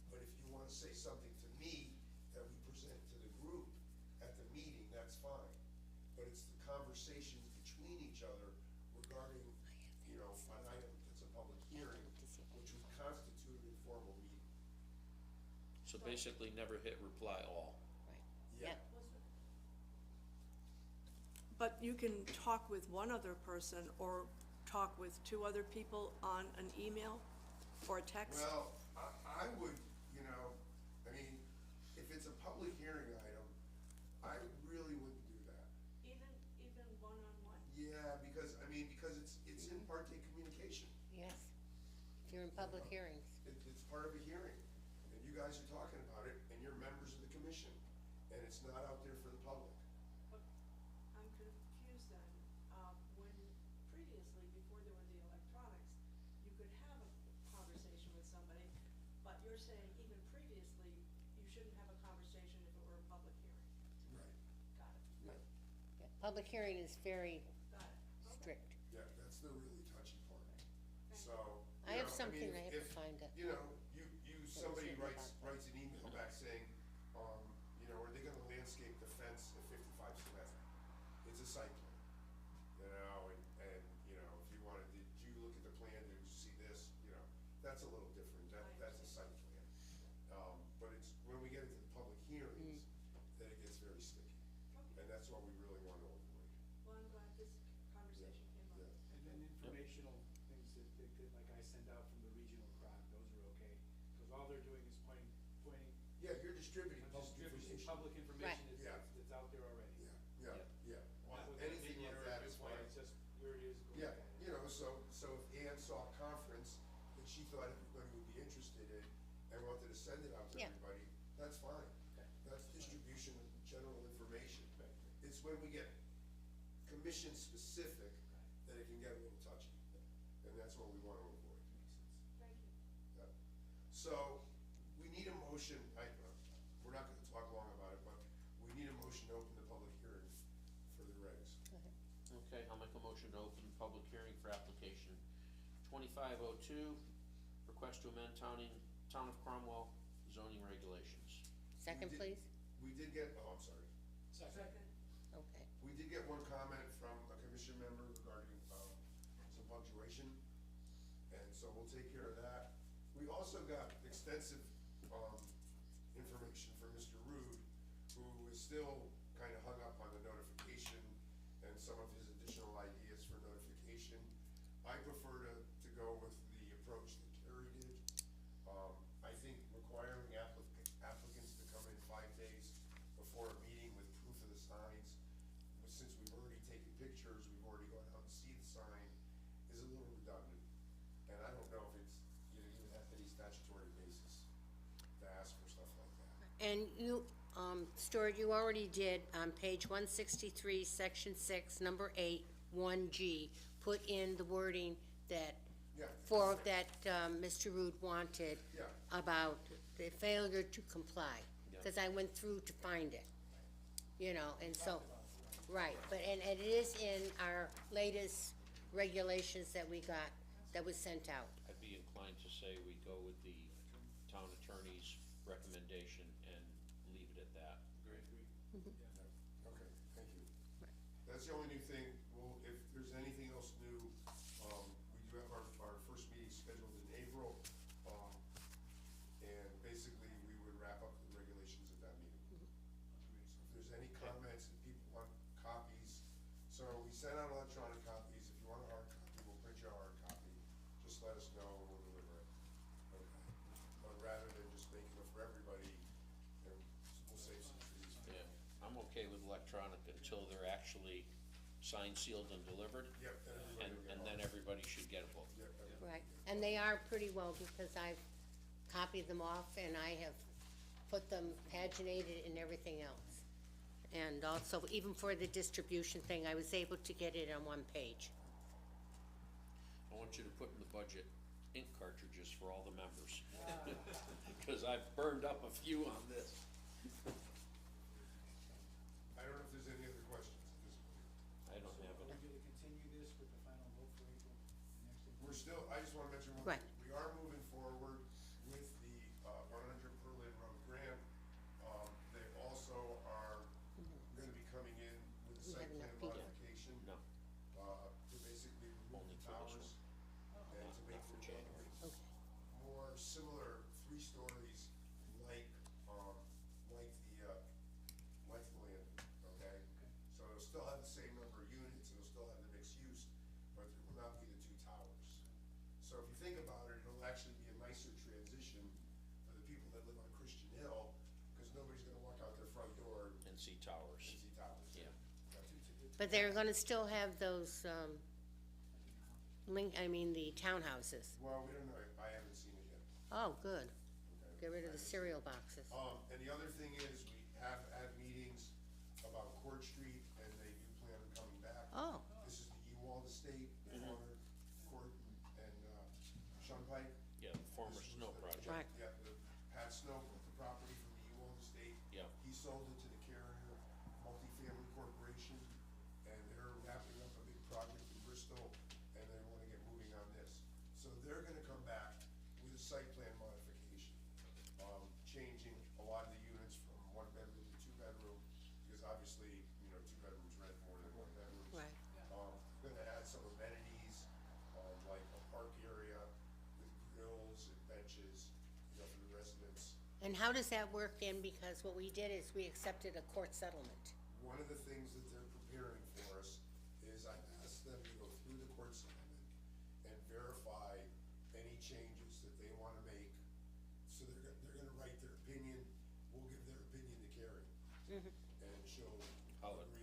but if you wanna say something to me that we present to the group at the meeting, that's fine. But it's the conversations between each other regarding, you know, an item that's a public hearing, which would constitute an informal meeting. So basically, never hit reply all. Yeah. But you can talk with one other person or talk with two other people on an email or a text? Well, I would, you know, I mean, if it's a public hearing item, I really wouldn't do that. Even one-on-one? Yeah, because it's in parte communication. Yes, if you're in public hearings. It's part of a hearing, and you guys are talking about it, and you're members of the commission, and it's not out there for the public. I'm confused then. When previously, before there were the electronics, you could have a conversation with somebody, but you're saying even previously, you shouldn't have a conversation if it were a public hearing. Right. Got it. Yeah, public hearing is very Got it. Okay. strict. Yeah, that's the really touchy part. So. I you have know, something mean, I have to if, find it. You know, somebody written writes about an email back saying, you know, are they gonna landscape the fence at 55 Sylvester? It's a site plan, you know, and, you know, if you wanted, did you look at the plan, did you see this, you know, that's a little different, that's a site plan. But it's, when we get into the public hearings, then it gets very sticky, and that's what we really want to avoid. Well, I'm glad this conversation came up. Yeah. And then informational things that like I send out from the regional CROG, those are okay, because all they're doing is pointing, Yeah, you're distributing public distributing information. public information Yeah. that's out there already. Yeah. Well, Not with an anything opinion like or a that is viewpoint, fine. it's just, here it is, go Yeah, look at it. you know, so if Ann saw a conference that she thought everybody would be interested in and wanted to send it out to Yeah. everybody, that's fine. Okay. That's distribution of general information. It's when we get commission specific that it can get a little touchy, and that's what we want to avoid. Thank you. Yeah. So, we need a motion, we're not gonna talk long about it, but we need a motion to open the public hearing for the regs. Okay, I'll make a motion to open the public hearing for application 2502, request to amend Town of Cromwell zoning regulations. Second, did- please? We did get, I'm sorry. Second. Okay. We did get one comment from a commission member regarding, some punctuation, and so we'll take care of that. We also got extensive, information from Mr. Rude, who is still kind of hung up on the notification and some of his additional ideas for notification. I prefer to go with the approach that Kerry did. I think requiring applicants to come in 5 days before a meeting with proof of the signs, since we've already taken pictures, we've already gone out and see the sign, is a little redundant. And I don't know if it's, you know, even have any statutory basis to ask for stuff like that. And you, Stuart, you already did on page 163, section 6, number 8, 1G, put in the wording that, Yeah. Mr. Rude wanted Yeah. about the failure to comply, Yeah. because I went through to find it, you know, and so, right, but, and it is in our latest regulations that we got, that was sent out. I'd be inclined to say we go with the town attorney's recommendation and leave it at that. Okay, thank you. That's the only new thing. Well, if there's anything else new, we do have our first meeting scheduled in April. And basically, we would wrap up the regulations at that meeting. So if there's any comments, if people want copies, so we send out electronic copies. If you want a hard copy, we'll print you a hard copy. Just let us know and we'll deliver it. Okay. But rather than just making it for everybody, you know, we'll save some trees. Yeah, I'm okay with electronic until they're actually signed, sealed, and delivered. Yep, And then everybody should get a book. Yep, Right, and they are pretty well, because I've copied them off and I have put them paginated and everything else. And also, even for the distribution thing, I was able to get it on one page. I want you to put in the budget ink cartridges for all the members. Because I've burned up a few on this. I don't know if there's any other questions at this point. I don't have Are we any. gonna continue this with the final vote for April, the next April? We're still, I just wanna mention one Right. thing. We are moving forward with the, 100 Berlin Road grant. They also are gonna be coming in with a We site have plan enough people. modification. No. NC Towers. NC Towers. Yeah. But they're gonna still have those, the townhouses. Well, we don't know, I haven't seen it yet. Oh, good. Okay. Get rid of the cereal boxes. And the other thing is, we have had meetings about Court Street, and they do plan on coming back. Oh, This is the Ewald Estate, the corner, Court and, Shunpike. Yeah, the former This was snow the- project. Right. Yeah, Pat Snow bought the property from the Ewald Estate. Yeah. He sold it to the Carrier Multifamily Corporation, and they're wrapping up a big project in Bristol, and they wanna get moving on this. So they're gonna come back with a site plan modification, changing a lot of the units from one bedroom to two bedroom, because obviously, two bedrooms rent more than one bedroom. right. Gonna add some amenities, like a park area with grills and benches, for the residents. And how does that work in, because what we did is we accepted a court settlement. One of the things that they're preparing for us is I've asked them to go through the court settlement and verify any changes that they wanna make. So they're gonna write their opinion, we'll give their opinion to Carrie. And show.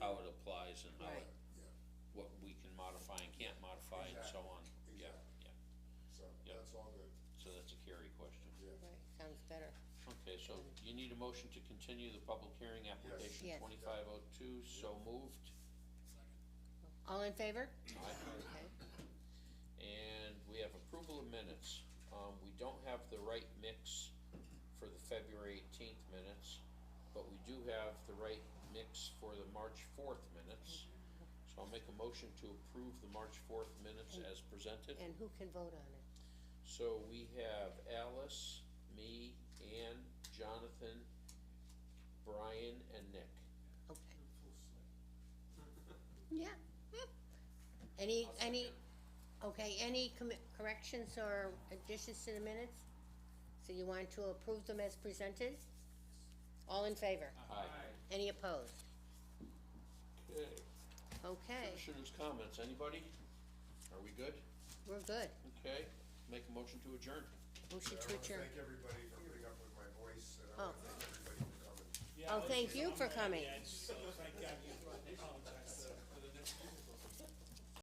How it applies and how Right. it, Yeah, what we can modify and can't modify and so on. Yeah, Exactly. yeah. so Yep. that's all good, So that's a Carrie question. yeah. Right, sounds better. Okay, so do you need a motion to continue the public hearing application Yes. 2502? So moved. All in favor? Aye. Okay. And we have approval of minutes. We don't have the right mix for the February 18th minutes, but we do have the right mix for the March 4th minutes. So I'll make a motion to approve the March 4th minutes as presented. And who can vote on it? So we have Alice, me, Ann, Jonathan, Brian, and Nick. Okay. Yeah. Any, any corrections or additions to the minutes? So you want to approve them as presented? All in favor? Aye. Any opposed? Okay. Okay, Commissioners' comments, anybody? Are we good? we're good. Okay, make a motion to adjourn. Motion I to wanna adjourn. thank everybody for putting up with my voice, and I Oh. wanna thank everybody for coming. Oh, thank you for coming. Yeah, so thank God you apologize.